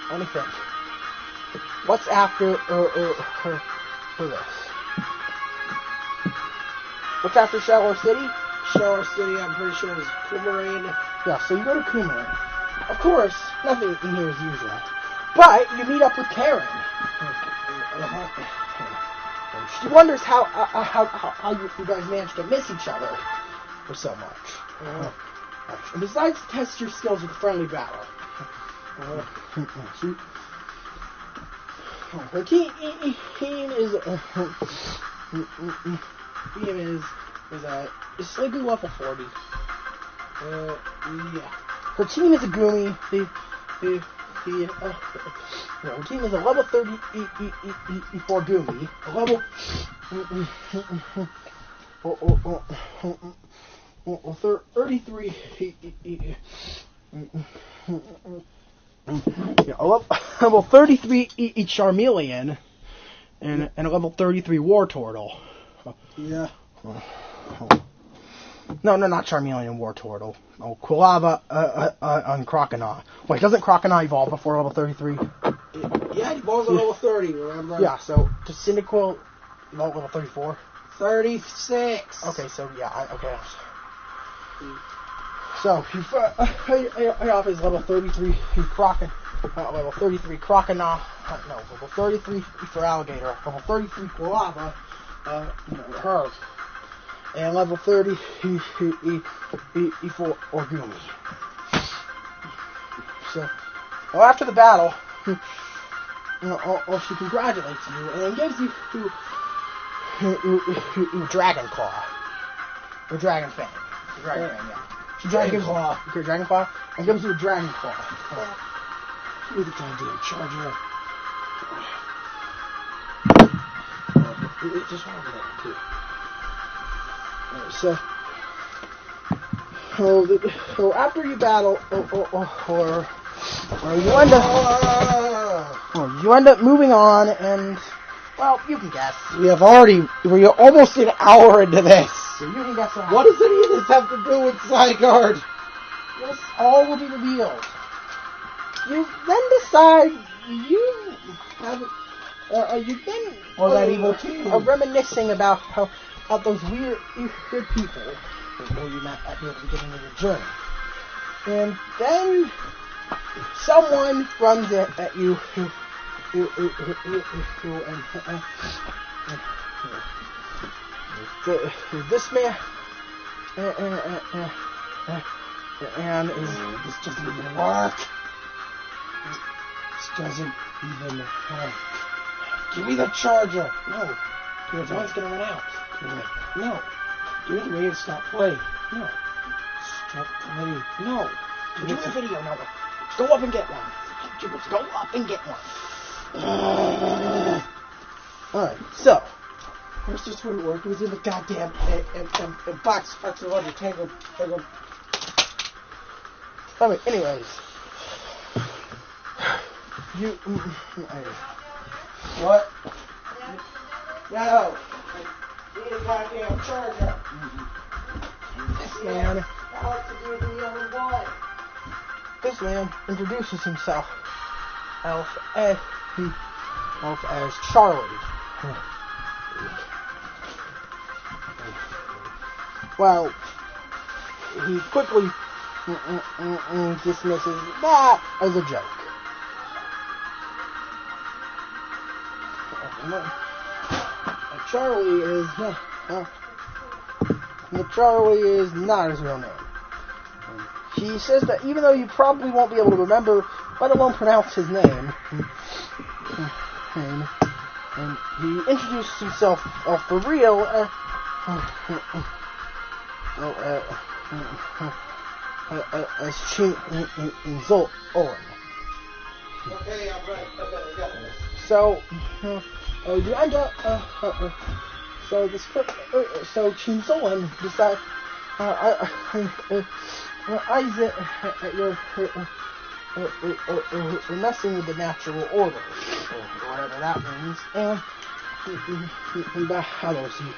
let me think. What's after this? What's after Shower City? Shower City, I'm pretty sure is Coumarin. Yeah, so you go to Coumarin. Of course, nothing in here is usual. But you meet up with Karen. She wonders how you guys managed to miss each other for so much. And decides to test your skills with friendly battle. Her team is slightly level 40. Yeah. Her team is a Goomy. Her team is a level 34 Goomy. A level 33. A level 33 Charmeleon and a level 33 Wartortle. Yeah. No, not Charmeleon, Wartortle. Oh, Quilava on Croconaw. Wait, doesn't Croconaw evolve before level 33? Yeah, he evolves at level 30, remember? Yeah, so does Cyndaquil evolve level 34? 36. Okay, so yeah, okay. So he off his level 33 level 33 Croconaw. No, level 33 for Alligator. Level 33 Quilava. Herb. And level 30 for Orgumi. So, well, after the battle, she congratulates you and gives you Dragon Claw. Or Dragon Fang. Dragon Fang, yeah. Dragon Claw. Dragon Claw. And gives you a Dragon Claw. Give me the goddamn charger. Just want to do that too. So after you battle, you end up moving on, and well, you can guess. We're almost an hour into this. So you can guess what does any of this have to do with Zygarde? This all will be revealed. You then decide you've been that evil team. Reminiscing about those weird people who you met at the beginning of your journey. And then someone runs at you this man and this doesn't even work. This doesn't even work. Give me the charger. No. Your phone's gonna run out. No. Give me the ring and stop playing. No. Stop playing. No. Do the video. No. Go up and get one. Go up and get one. Alright, so. First this wouldn't work. It was in the goddamn box. Fucks of Tangled. Anyways. What? No. Need a goddamn charger. This man introduces himself as Charlie. Well, he quickly dismisses that as a joke. Charlie is not his real name. He says that even though you probably won't be able to remember, let alone pronounce his name, and he introduces himself for real as Chinzolan. Okay, I'm right. I got this. So you end up. So Chinzolan decides. Isaac, you're messing with the natural order, or whatever that means, and he battles you.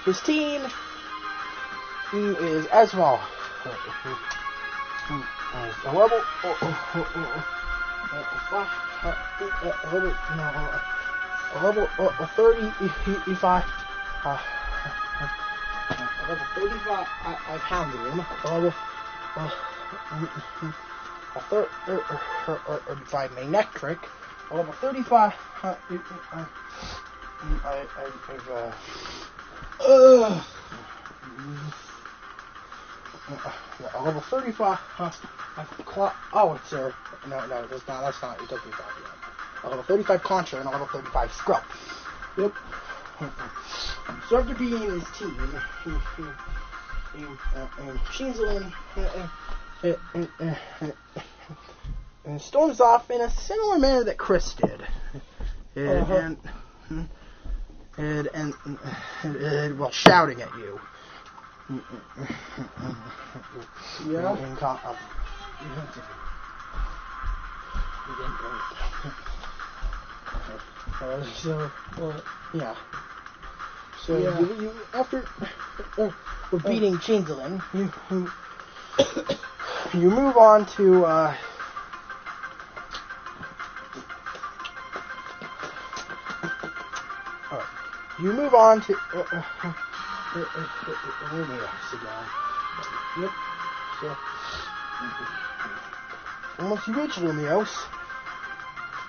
His team is as well. A level 35 level 35, I pounded him. Level, if I may neck trick, level 35, level 35, oh, it's no, that's not, it doesn't that yet. A level 35 Contra and a level 35 Scrub. Yep. So after being in his team, Changeling storms off in a similar manner that Chris did, and while shouting at you. Yeah. So you after beating Changeling, you move on to you move on to Yep. So once you reach Lumios,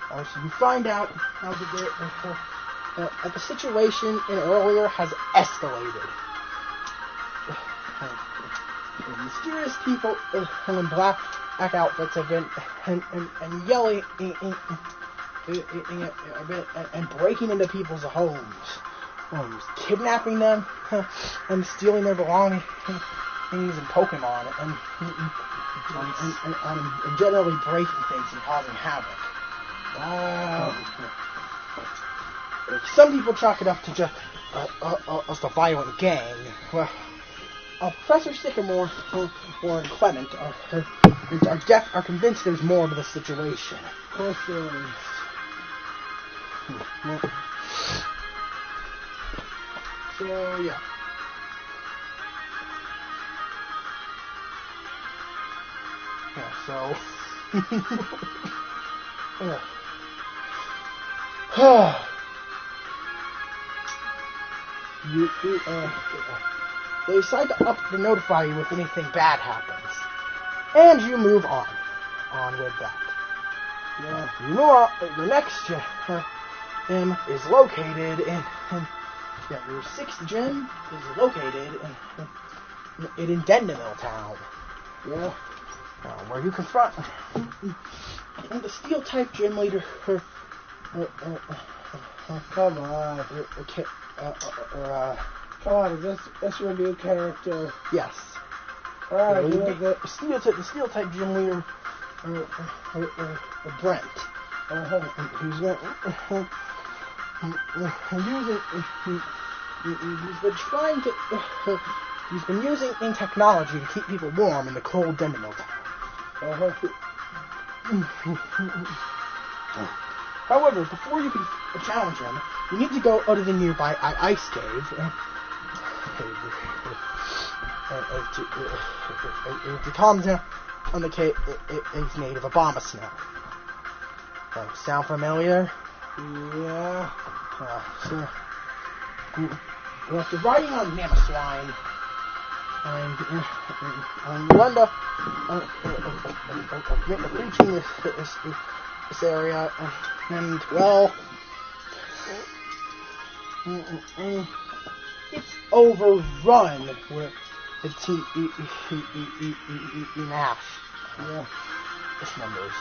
so you find out how that the situation in earlier has escalated. Mysterious people in black outfits have been and yelling and breaking into people's homes, kidnapping them and stealing their belongings and Pokemon and generally breaking things and causing havoc. Some people chalk it up to just a violent gang. Well, Professor Sycamore and Clement are convinced there's more to the situation. Of course there is. So, yeah. So... they decide to notify you if anything bad happens. And you move on. On with that. Yeah. You move on. Your next gym is located in your sixth gym is located in Dendemil Town. Yeah. Where you confront the Steel-type gym leader. Come on. Come on, is this your new character? Yes. Alright, the Steel-type gym leader, Brent. Who's he's been using technology to keep people warm in the cold Dendemil Town. However, before you can challenge him, you need to go out of the nearby ice cave to calm down on the cave's native Abomasnow. Sound familiar? Yeah. So, after riding on Mamoswine, and you end up reaching this area, and well, it's overrun with mass members.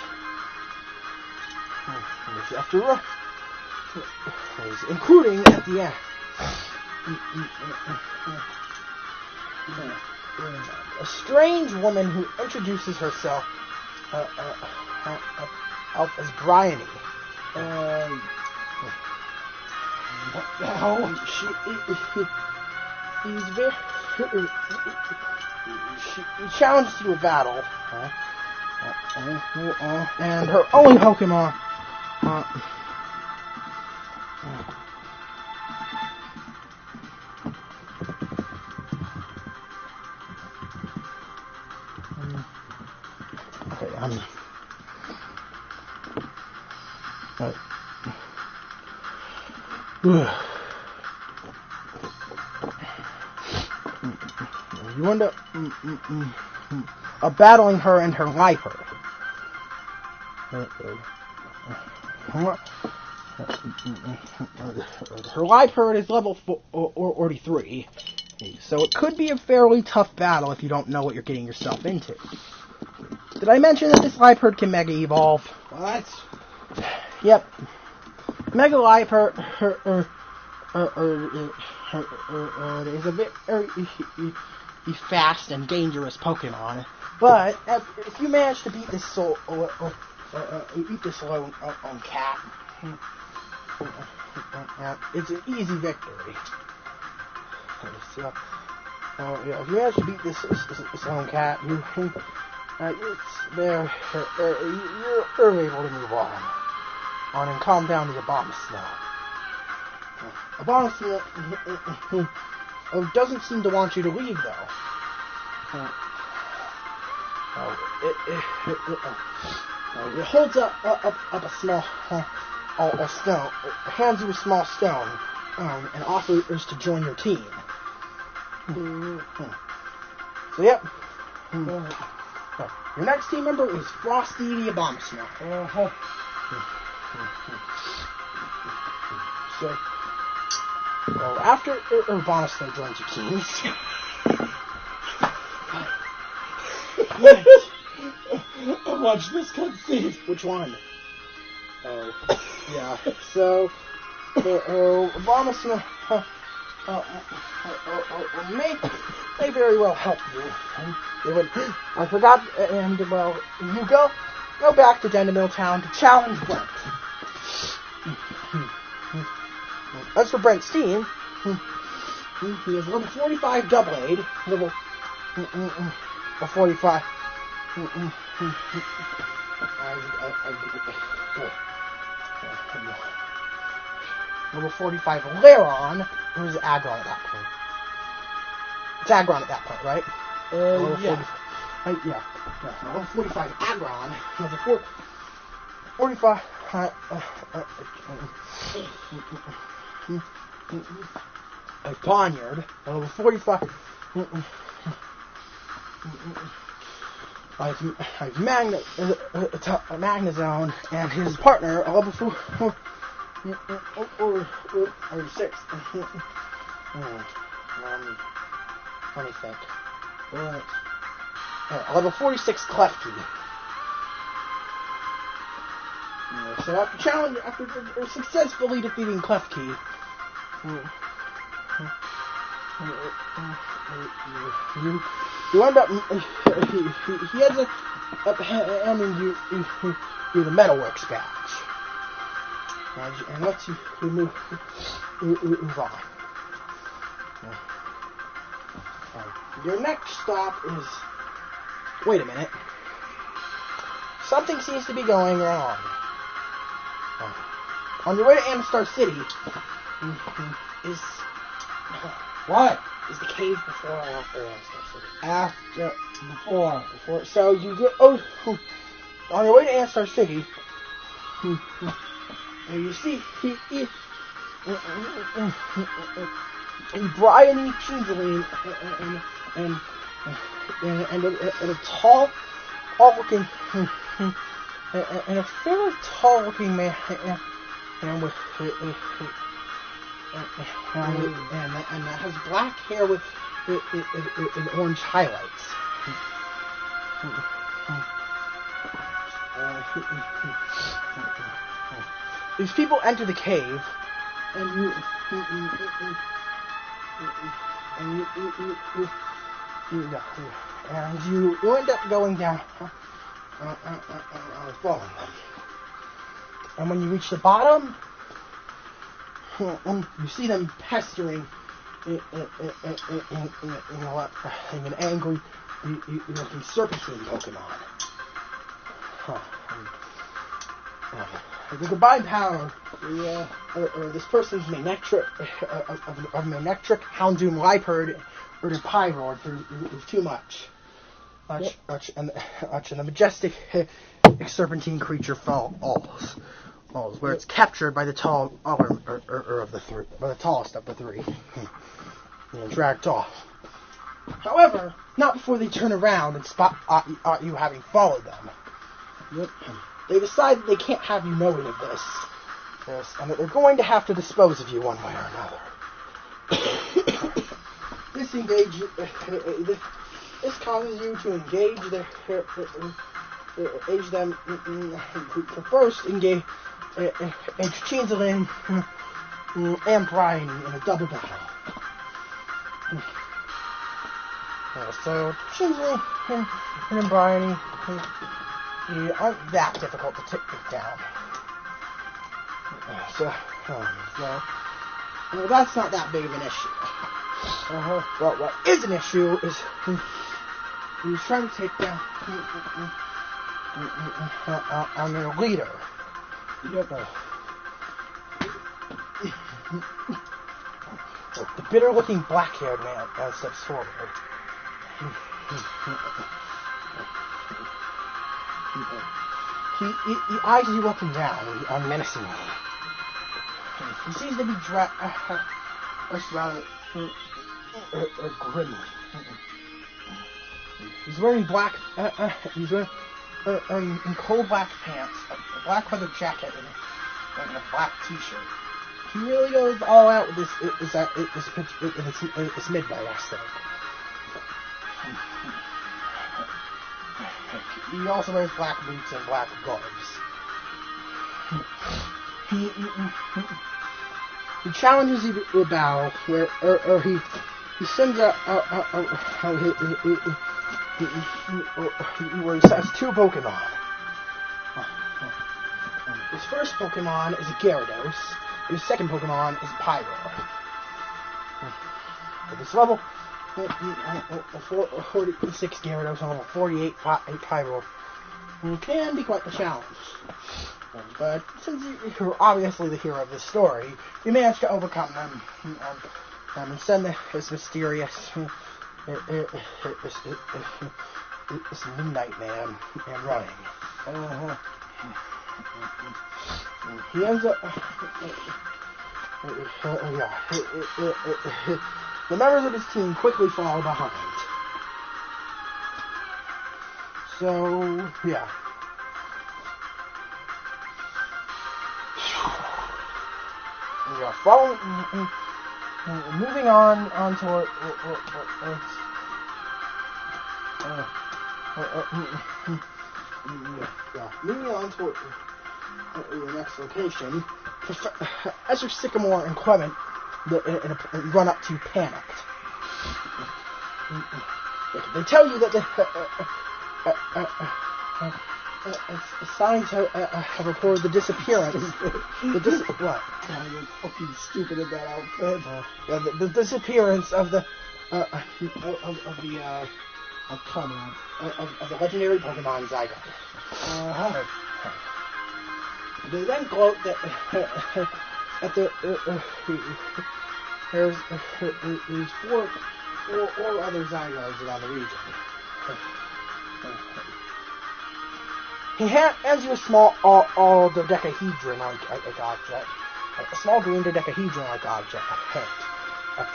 After including at the end. A strange woman who introduces herself as Bryony. What the hell? She challenges you to battle. And her only Pokemon. Okay, You end up battling her and her Liepard. Her Liepard is level 43, so it could be a fairly tough battle if you don't know what you're getting yourself into. Did I mention that this Liepard can Mega Evolve? What? Yep. Mega Liepard is a very fast and dangerous Pokemon, but if you manage to beat this lone cat, it's an easy victory. So, if you manage to beat this lone cat, you're able to move on and calm down the Abomasnow. Abomasnow doesn't seem to want you to leave, though. It holds up a small a stone, hands you a small stone, and offers to join your team. So, yep. Your next team member is Frosty the Abomasnow. So, after Abomasnow joins your team, I watched this cutscene. Which one? Oh, yeah. So, Abomasnow may very well help you. I forgot, and well, you go back to Dendemil Town to challenge Brent. As for Brent's team, he is level 45 Double Aid, level 45. Level 45 Lairon, who's Aggron at that point. It's Aggron at that point, right? Yeah. Yeah. Level 45 Aggron, level 45. Ponyard, level 45. I've Magnezone and his partner, a level 4 or 6. Let me think. Level 46 Klefki. So after successfully defeating Klefki, you end up. He has handing you the Metalworks badge, and lets you move on. Your next stop is. Wait a minute. Something seems to be going wrong. On your way to Amistar City is. What? Is the cave before or after Amistar City? Before. So you go on your way to Amistar City. And you see Brian Changeling and a tall looking and a fairly tall looking man with and that has black hair with orange highlights. These people enter the cave, and you end up going down, following them. And when you reach the bottom, you see them pestering in an angry looking serpentine Pokemon. The combined power this person's Manectric Houndoom Liepard or the Pyroid is too much. And the majestic serpentine creature falls, where it's captured by the tallest of the three, and dragged off. However, not before they turn around and spot you having followed them. Yep. They decide that they can't have you knowing of this, and that they're going to have to dispose of you one way or another. This causes you to engage them. First, engage Changeling and Bryony in a double battle. So, Changeling and Bryony aren't that difficult to take down. Well, that's not that big of an issue. Well, what is an issue is he's trying to take down on their leader. Yep. The bitter-looking black-haired man steps forward. He eyes you up and down menacingly. He seems to be rather grimly. He's wearing black. He's wearing in coal black pants, a black leather jacket, and a black T-shirt. He really goes all out with this midnight aesthetic. He also wears black boots and black gloves. He challenges you to a battle where he sends out where he has two Pokemon. His first Pokemon is a Gyarados. His second Pokemon is Pyro. At this level, 46 Gyarados and level 48 Pyro can be quite the challenge. But since you're obviously the hero of this story, you manage to overcome them and send this mysterious this Midnight Man and running. He ends up. The members of his team quickly fall behind. So, yeah. We are moving on to moving on to the next location. Ezra Sycamore and Clement run up to panicked. They tell you that the signs have reported the disappearance. What? God, you're fucking stupid in that outfit. The disappearance of the legendary Pokemon Zygarde. They then gloat that there's 4 other Zygardes around the region. He hands you a small dodecahedron-like object, a small green dodecahedron-like object.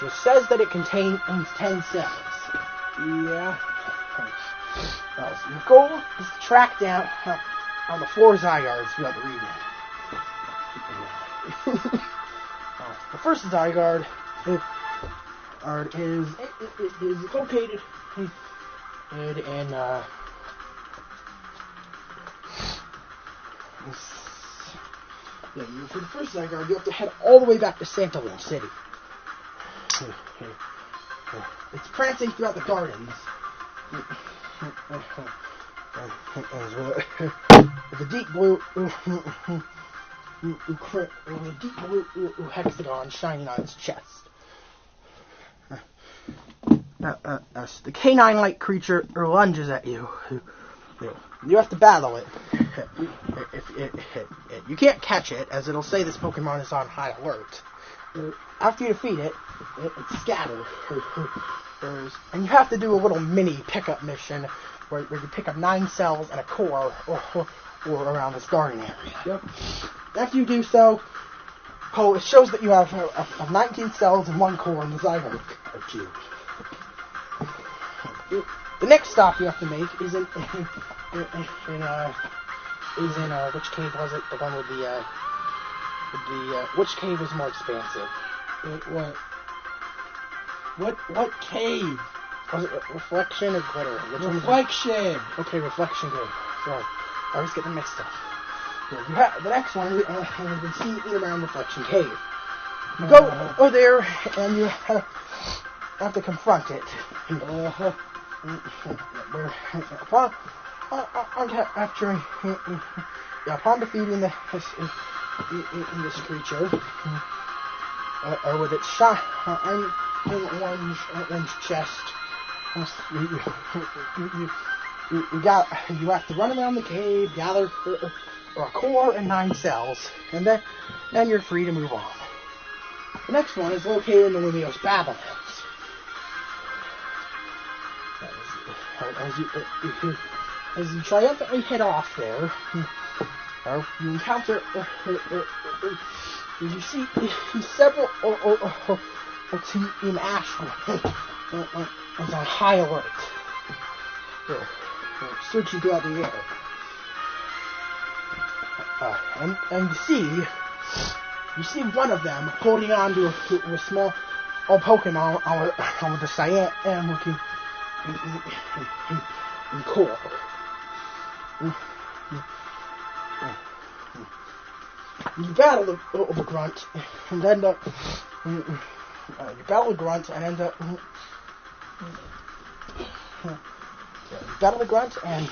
It says that it contains 10 cells. Yeah. So your goal is to track down on the 4 Zygardes throughout the region. The first Zygarde is located in for the first Zygarde, you have to head all the way back to Santalune City. It's prancing throughout the gardens. With a deep blue hexagon shining on its chest. The canine-like creature lunges at you. You have to battle it. You can't catch it, as it'll say this Pokemon is on high alert. After you defeat it, it scatters. And you have to do a little mini pickup mission where you pick up 9 cells and a core or around this garden area. Yep. After you do so, it shows that you have 19 cells and 1 core in the Zygarde cube. The next stop you have to make is in which cave was it? The one with which cave was more expansive? What cave? Was it Reflection or Glitter? Reflection. Okay, Reflection Cave. Sorry, I always get them mixed up. Yeah, the next one, we've been seeing in around Reflection Cave. You go there, and you have to confront it. Upon defeating this creature, with its shine orange chest, you have to run around the cave, gather a core and 9 cells, and then you're free to move on. The next one is located in the Lumiose Badlands. As you triumphantly head off there, you encounter, you see several Team Ash is on high alert, searching throughout the air. And you see one of them holding on to a small Pokemon with a cyan looking core. You battle the grunt and end up. You battle the grunt and end up. Battle the grunt and.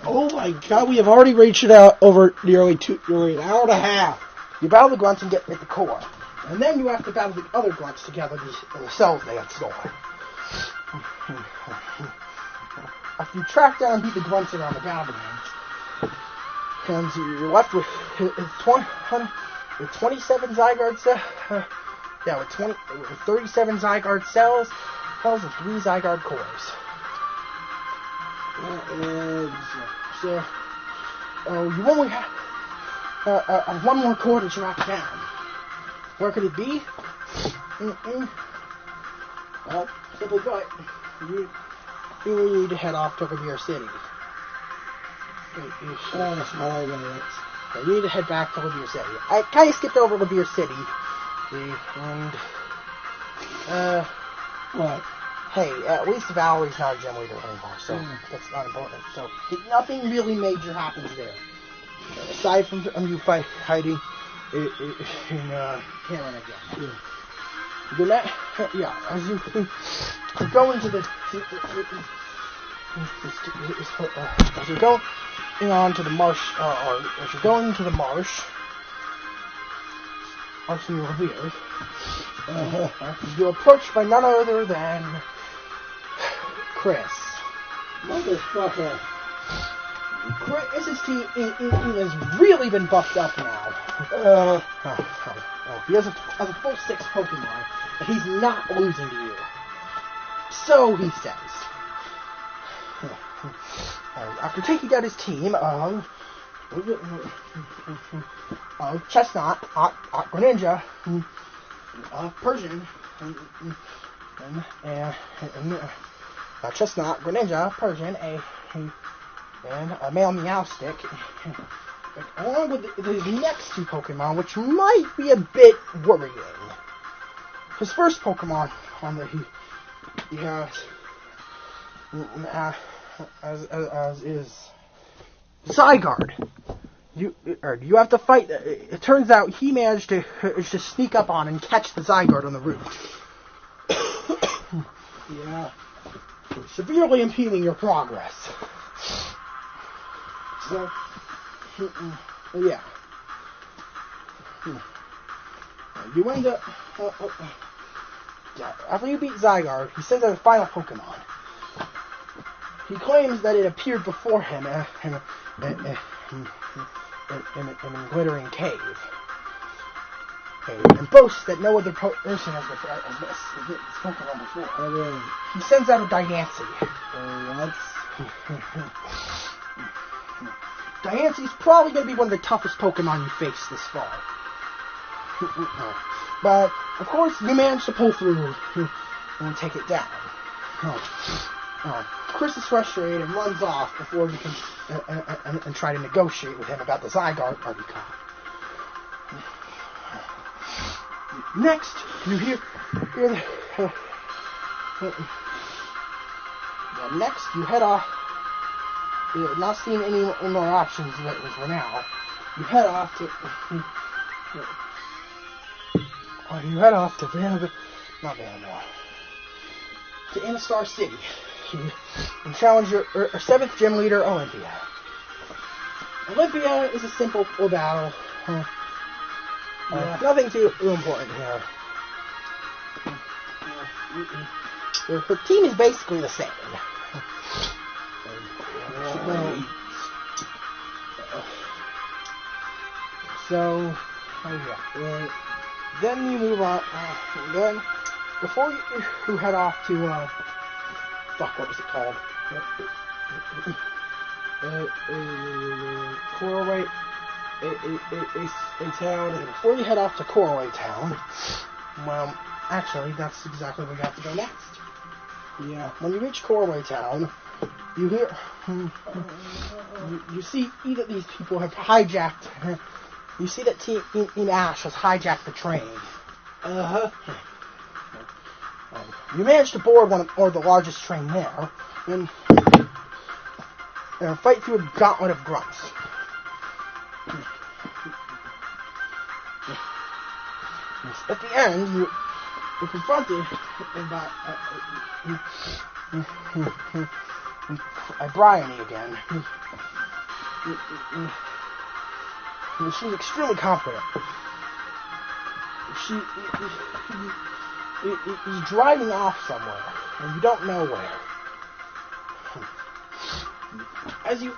Oh my God! We have already reached it out over nearly an hour and a half. You battle the grunts and get the core, and then you have to battle the other grunts to gather the cells they have stolen. After you track down and beat the grunts around the Badlands, and you're left with 27 Zygarde cells. With 37 Zygarde cells and 3 Zygarde cores. So you only have one more core to track down. Where could it be? Well, simply put, you need to head off to Revere City. You need to head back to Revere City. I kind of skipped over Revere City. And, what? Hey, at least Valerie's not a gym leader anymore, so that's not important. So, nothing really major happens there. Aside from you hiding in Cameron again. As you go into the... as you're going on to the marsh, or as you're going into the marsh, Arsenal Revere, you're approached by none other than Chris. Motherfucker. Chris's team has really been buffed up now. He has a full 6 Pokemon, and he's not losing to you. So he says. After taking out his team of Chestnut, Greninja, Persian, and Chestnut, Greninja, Persian, and a male Meowstic, along with his next 2 Pokemon, which might be a bit worrying. His first Pokemon he has as is Zygarde. You have to fight. It turns out he managed to sneak up on and catch the Zygarde on the roof. Yeah. Severely impeding your progress. So, yeah. You end up... after you beat Zygarde, he sends out a final Pokemon. He claims that it appeared before him in a glittering cave. And boasts that no other person has this Pokemon before. Oh, really? He sends out a Diancie. Diancie's probably going to be one of the toughest Pokemon you face this far. But, of course, you managed to pull through and take it down. Chris is frustrated and runs off before he can and try to negotiate with him about the Zygarde card. Next, you hear next you head off. You're not seeing any more options for now. You head off to Vanderbilt, to Innistar City. And challenge your 7th gym leader, Olympia. Olympia is a simple battle. Nothing too important here. Her team is basically the same. Then you move on. Then, before you head off to, what was it called? Corway, a town. And before you head off to Corway Town, well, actually, that's exactly where you have to go next. Yeah. When you reach Corway Town, you hear, you see that these people have hijacked. You see that Team Ash has hijacked the train. You manage to board the largest train there, and fight through a gauntlet of grunts. At the end, you're confronted by Bryony again. She's extremely confident. He's driving off somewhere, and you don't know where. As you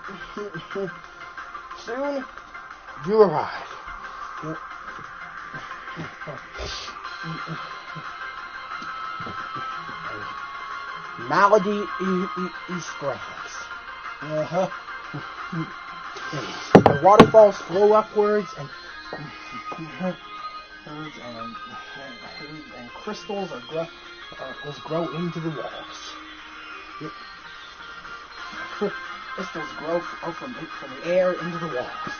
soon you arrive. Malady Springs. The waterfalls flow upwards, and crystals grow into the walls. Crystals grow from the air into the walls.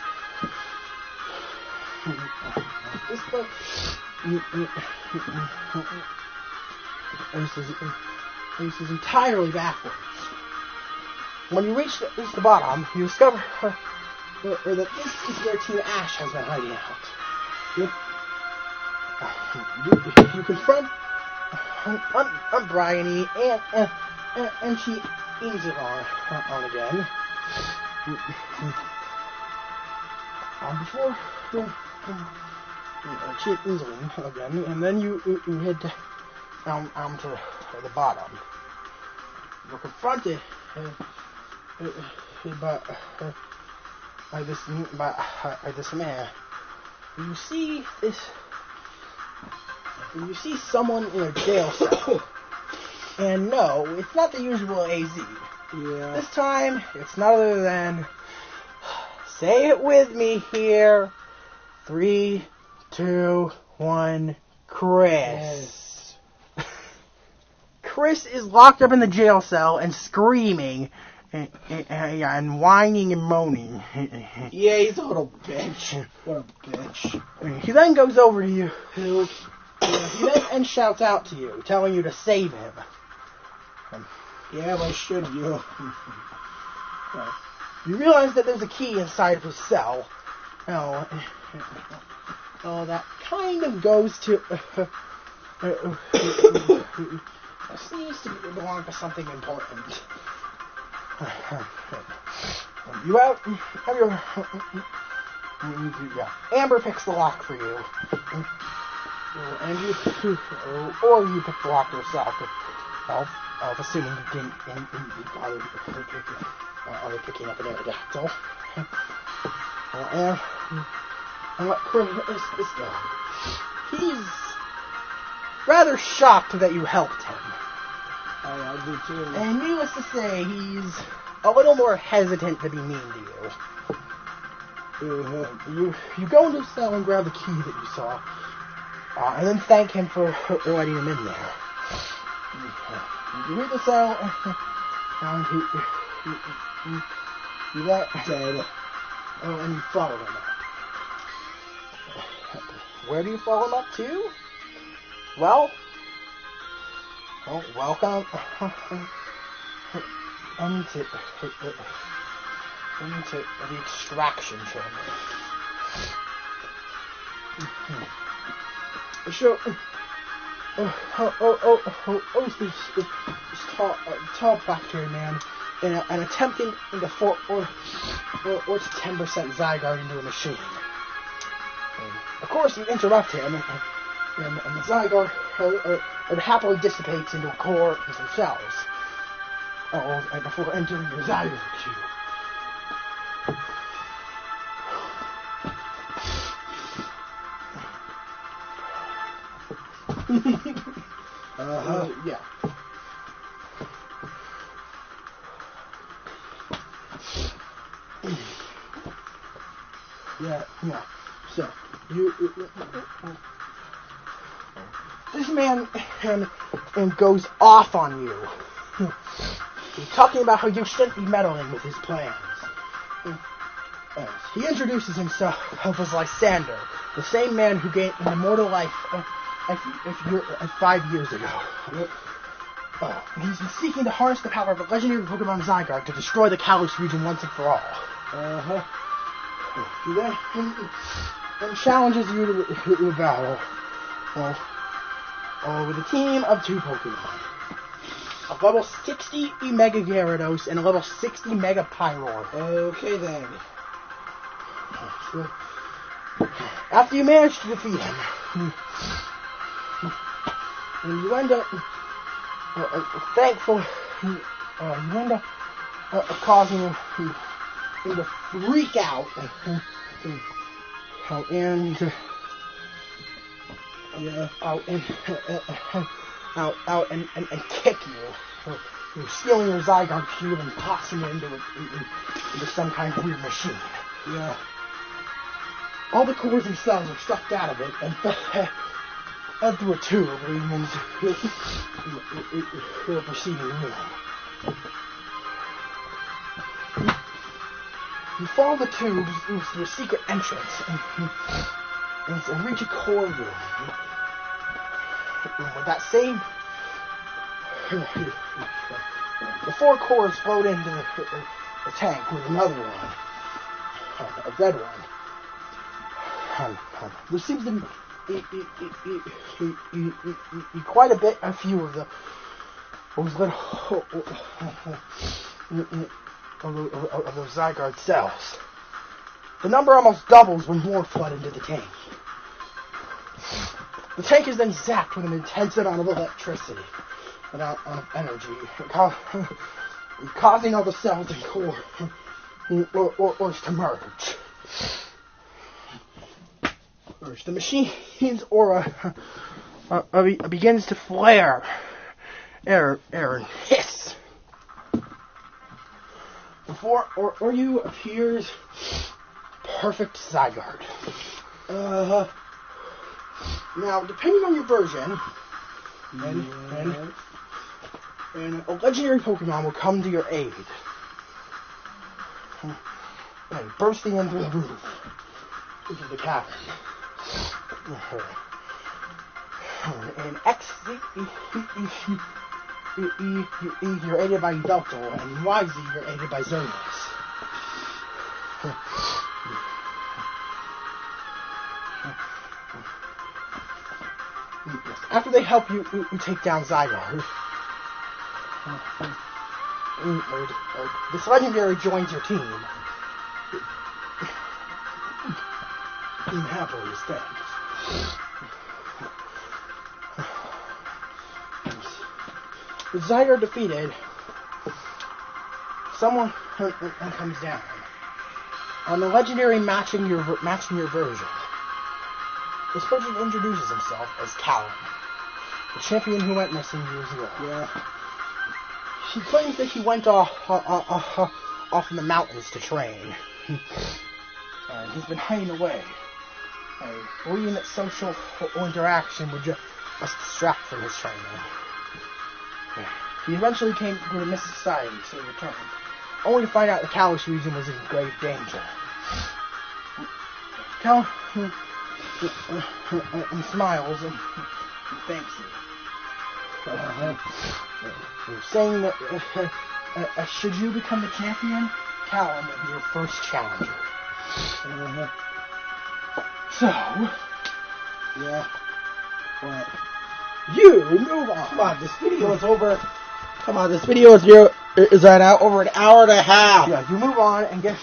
This is entirely backwards. When you reach the bottom, you discover that this is where Team Ash has been hiding out. You confront Bryony, and she aims it on again. Before she aims it again, and then you head down to the bottom. You're confronted by this man. You see someone in a jail cell. And no, it's not the usual AZ. Yeah. This time, it's none other than, say it with me here, 3, 2, 1, Chris. Yes. Chris is locked up in the jail cell and screaming and whining and moaning. Yeah, he's a little bitch. What a bitch. He then goes over to you. He then shouts out to you, telling you to save him. Yeah, why should you? You realize that there's a key inside of his cell. That kind of goes to... seems to belong to something important. Amber picks the lock for you. And you pick the lock yourself. Assuming you didn't bother picking up an Aerodactyl. And let Chris go. He's rather shocked that you helped him. I do too. And needless to say, he's a little more hesitant to be mean to you. You go into his cell and grab the key that you saw, and then thank him for letting him in there. You read the cell, And he let Dead. Oh, and you follow him up. Where do you follow him up to? Well, welcome into the extraction chamber. So, this tall black-haired man, and attempting to force 10% Zygarde into a machine. And of course, you interrupt him, and the Zygarde happily dissipates into a core and some cells. And before entering your Zygarde cube. Yeah. Yeah. So, this man and goes off on you. He's talking about how you shouldn't be meddling with his plans. He introduces himself as Lysander, the same man who gained an immortal life 5 years ago. He's been seeking to harness the power of the legendary Pokemon Zygarde to destroy the Kalos region once and for all. He then challenges you to a battle with a team of 2 Pokemon. A level 60 Mega Gyarados and a level 60 Mega Pyroar. Okay then. After you manage to defeat him, and you end up thankful, you end up causing him to freak out and kick you. You're stealing your Zygarde cube and tossing it into some kind of weird machine. Yeah. All the cores and cells are sucked out of it and fed through a tube leading into the preceding room. You follow the tubes through a secret entrance and reach a core room. With that same... The 4 cores float into the tank with another one. A red one. There seems to be quite a few of those Zygarde cells. The number almost doubles when more flood into the tank. The tank is then zapped with an intense amount of electricity, of energy, causing all the cells and core to merge. The machine's aura begins to flare, and hiss. Before you appears perfect Zygarde. Now, depending on your version, and a legendary Pokemon will come to your aid, and bursting into the roof, into the cavern. And you're aided by Yveltal, and in YZ you're aided by Xerneas. After they help you take down Zygarde, this legendary joins your team. And happily stands. With Zygarde defeated, someone comes down. On the legendary matching your version, this person introduces himself as Callum, the champion who went missing years ago. Yeah. He claims that he went off in the mountains to train. And he's been hiding away, believing that social interaction would just distract from his training. he eventually came to the Mist Society, so he returned, only to find out the Kalos region was in grave danger. Cal and smiles and thanks you. Saying that should you become the champion, Callum will be your first challenger. So, Yeah. What? you move on. Come on, this video is over. Come on, this video is right now over an hour and a half. Yeah, you move on and get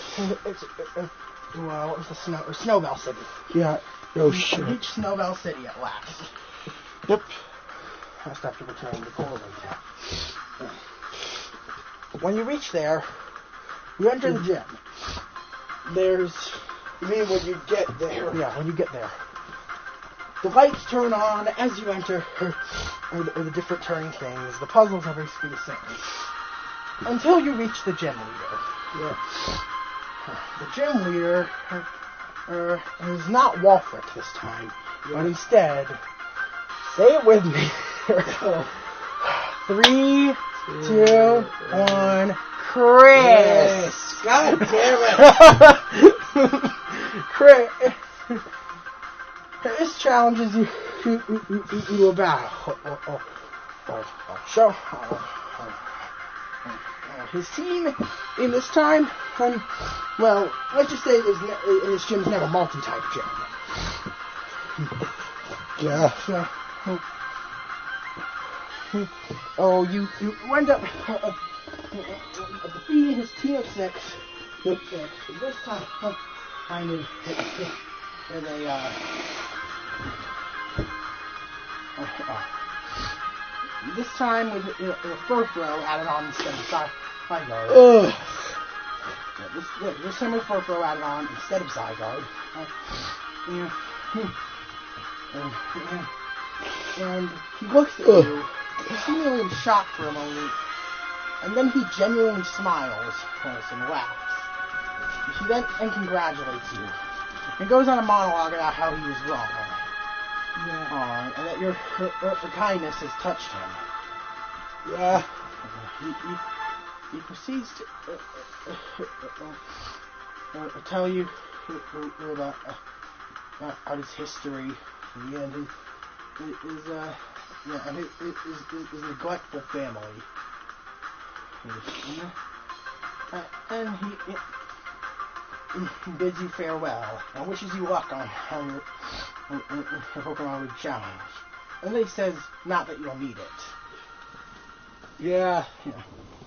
well, what was the Snowbell City. Yeah. Oh You shit. reach Snowbell City at last. Yep. Just after returning to Corwin. When you reach there, you enter the gym. There's You mean when you get there? yeah, when you get there. The lights turn on as you enter, or the different turning things. The puzzles are basically the same. Until you reach the gym leader. Yeah. The gym leader is not Walfric this time, but instead, say it with me. 3, 2, 1, Chris! God damn it! Chris! This challenges you about show his team in this time. Well, let's just say his gym's never multi-type gym. Yeah. So, you end up defeating his team of 6. This time, I knew where they this time with the first row added on instead of side guard. This time with first row added on instead of side guard. And he looks at you, seemingly in shock for a moment, and then he genuinely smiles and laughs. He then congratulates you. And goes on a monologue about how he was wrong. Yeah. And that your kindness has touched him. Yeah. He proceeds to tell you about his history and his neglectful family. And he bids you farewell and wishes you luck on your Pokemon League challenge. And then he says, not that you'll need it. Yeah.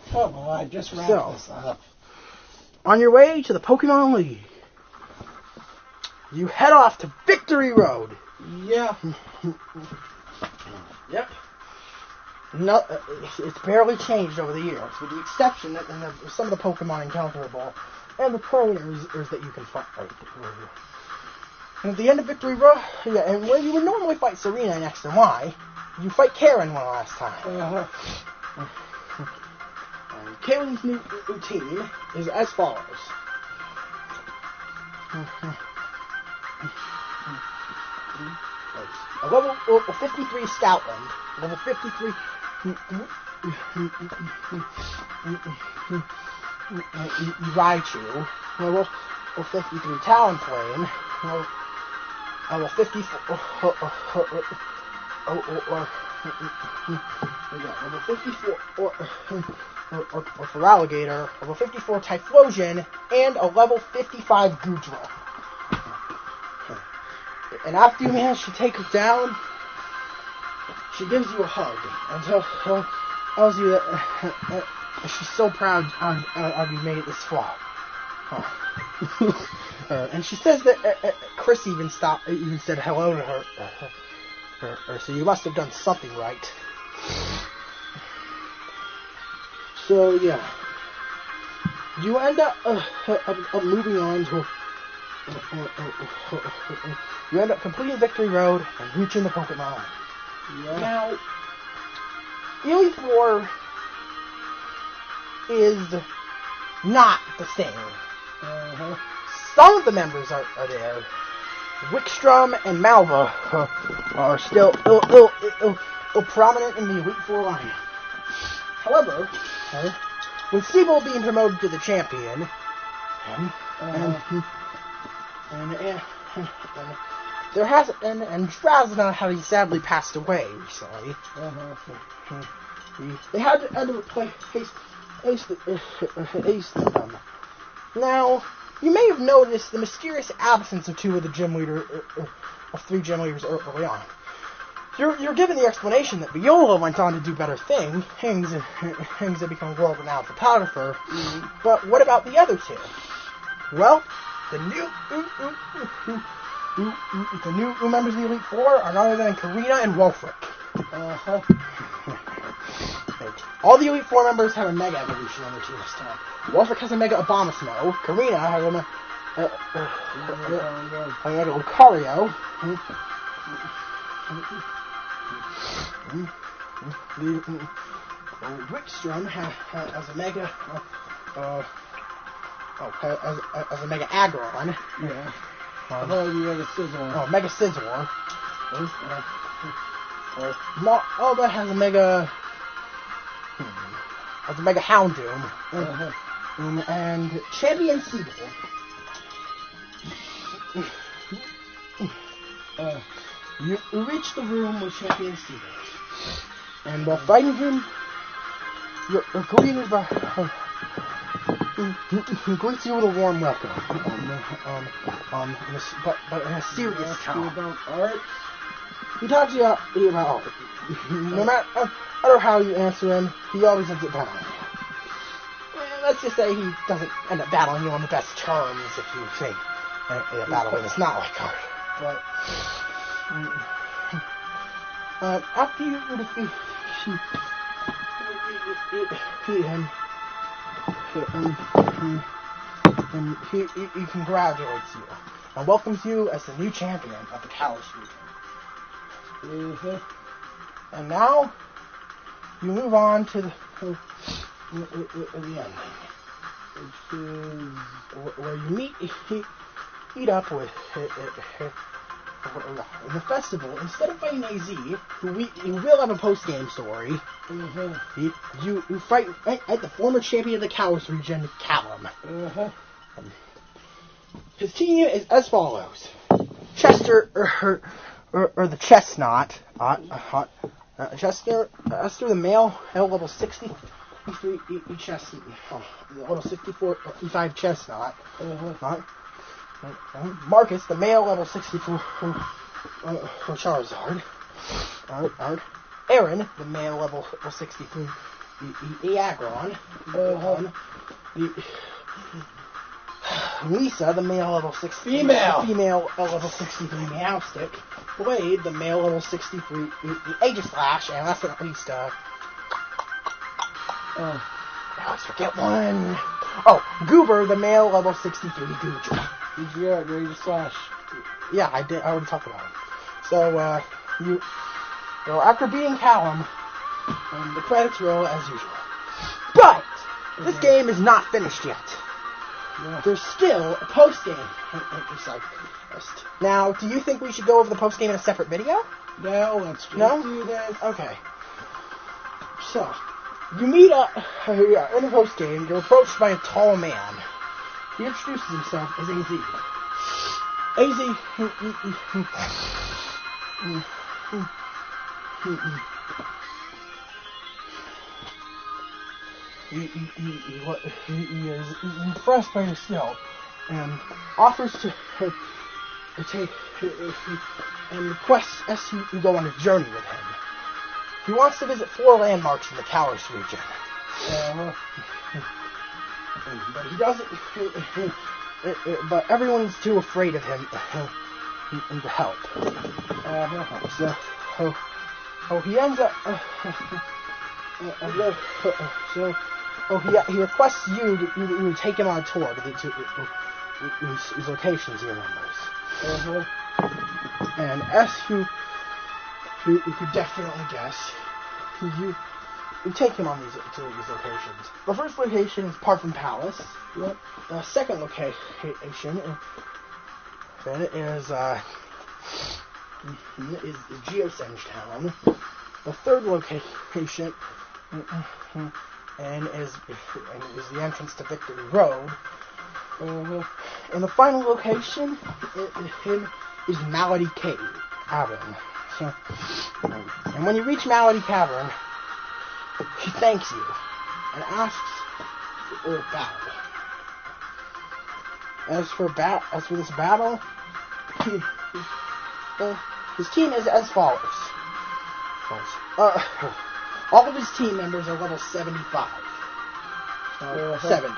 Come on, just wrap this up. On your way to the Pokemon League, you head off to Victory Road. Yeah. Yep. No, it's barely changed over the years, with the exception that some of the Pokemon encounterable and the trainers that you can fight. And at the end of Victory Road, and where you would normally fight Serena in X and Y, you fight Karen one last time. Karen's new routine is as follows. A level 53 Stoutland, level 53 Raichu, level 53 Talonflame, level 54 level 54 or Feraligatr, level 54 Typhlosion, and a level 55 Goodra. And after you manage to take her down, she gives you a hug and tells you that she's so proud of you made it this far. And she says that Chris even said hello to her, so you must have done something right. So yeah, you end up moving on to. You end up completing Victory Road and reaching the Pokemon. Yeah. Now, Elite Four is not the same. Some of the members are there. Wickstrom and Malva are still prominent in the Elite Four line. However, with Siebel being promoted to the champion, and there has and Draznov having sadly passed away recently, they had to replace Ace them. Now, you may have noticed the mysterious absence of three gym leaders early on. You're given the explanation that Viola went on to do better things and become a world-renowned photographer. But what about the other two? Well, the new members of the Elite Four are none other than Karina and Wolfric. All the Elite Four members have a Mega Evolution on their team this time. Wolfric has a Mega Abomasnow. Karina has a Mega Lucario. Wickstrom has a Mega as a Mega Aggron. Yeah. Mega Scizor. Oh, Mega Scizor. Alba has a Mega Houndoom. And Champion Siebel. You reach the room with Champion Siebel. And while fighting him, you're greeted by he greets you with a warm welcome. But in a serious tone. About art. He talks to you about art. No matter how you answer him, he always ends up battling you. Let's just say he doesn't end up battling you on the best terms if you think battling is not like art. But after you defeat him, he congratulates you and welcomes you as the new champion of the Kalos region. And now you move on to the ending, which is where you meet up with in the festival. Instead of fighting AZ, who will have a post-game story, you fight at the former champion of the Kalos region, Callum. His team is as follows: Chester, or the Chestnut, Chester the male, level 60. Chestnut, level 64, 5 Chestnut. Marcus, the male, level 64, Charizard. Aaron, the male, level 63, Aggron. Lisa, the male, level 63, female, level 63, Meowstic. Blade, the male, level 63, Aegislash, and last but not least, I always forget one. Oh, Goober, the male, level 63, Goodra. Yeah, Aegislash. Yeah, I already talked about it. So, after beating Callum, the credits roll as usual. But this game is not finished yet. Yeah. There's still a post-game. Now, do you think we should go over the post-game in a separate video? No, let's do that. Okay. So, you meet up in the post-game. You're approached by a tall man. He introduces himself as AZ. AZ. He is impressed by your skill and offers to take and requests us to go on a journey with him. He wants to visit 4 landmarks in the Kalos region. But he doesn't. But everyone's too afraid of him to help. He ends up. He requests you to take him on a tour to his locations he remembers. And as you could definitely guess, you take him on these locations. The first location is Parfum Palace. Yep. The second location is Geosenge Town. The third location and is the entrance to Victory Road. And the final location is Malady Cavern. So, and when you reach Malady Cavern, he thanks you and asks for a battle. As for this battle, his team is as follows. All of his team members are level 75. 70.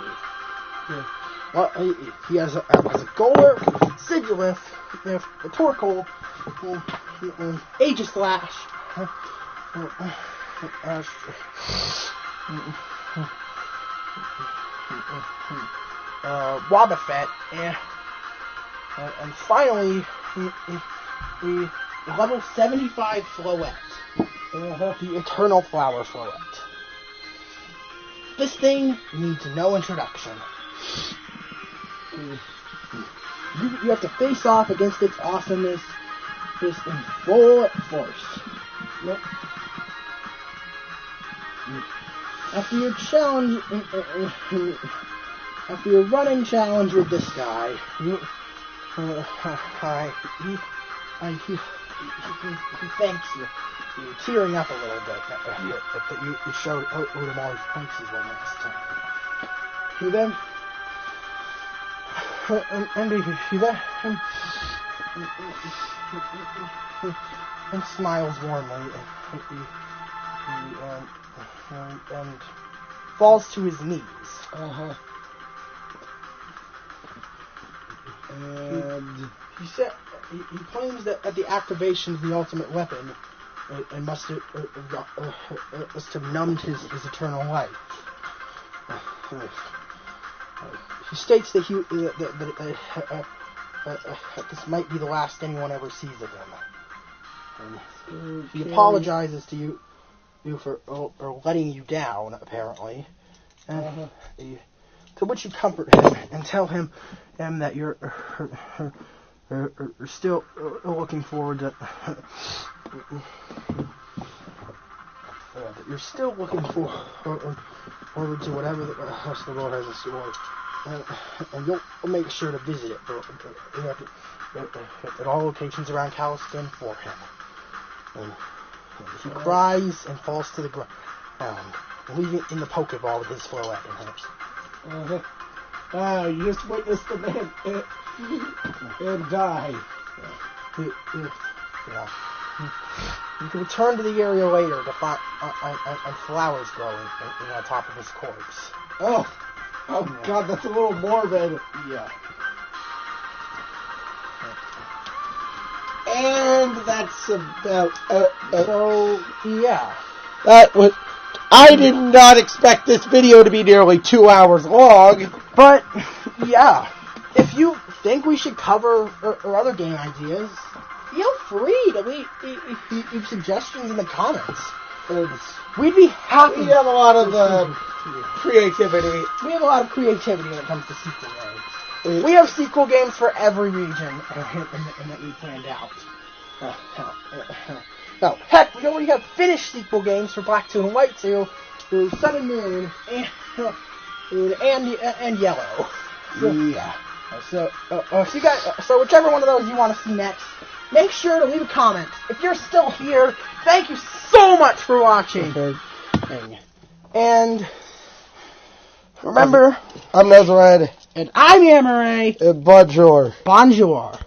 Yeah. Well, he has a Golurk, Sigilith, a Torkoal, Aegislash, Wobbuffet, and finally, the level 75 Floette. The Eternal Flower Floette. This thing needs no introduction. You have to face off against its awesomeness just in full force. Yep. After your challenge, after your running challenge with this guy, he thanks you. You're tearing up a little bit that you showed him all his punches one last time. You then, and smiles warmly and falls to his knees. And he claims that at the activation of the ultimate weapon, it must have numbed his eternal life. He states that this might be the last anyone ever sees of him. And he apologizes to you for letting you down, apparently. And to which you comfort him and tell him that you're still looking forward to. That you're still looking forward to whatever the rest of the world has in store, and you'll make sure to visit it at all locations around Caliston for him. And he cries and falls to the ground, leaving in the Pokeball with his Floette in his. You just witnessed the man and die. Yeah. You can return to the area later to find flowers growing on top of his corpse. Oh God, that's a little morbid. Yeah. And that's about. So yeah. That was. I did not expect this video to be nearly 2 hours long. But yeah, if you think we should cover or other game ideas, feel free to leave suggestions in the comments. We'd be happy. We have a lot of creativity. We have a lot of creativity when it comes to sequel games. We have sequel games for every region and that we planned out. No, heck, we already have finished sequel games for Black 2 and White 2, Sun and Moon, and Yellow. So, yeah. So whichever one of those you want to see next, make sure to leave a comment. If you're still here, thank you so much for watching. Okay. And remember, I'm Nezred. and I'm Yamaray. Bonjour. Bonjour.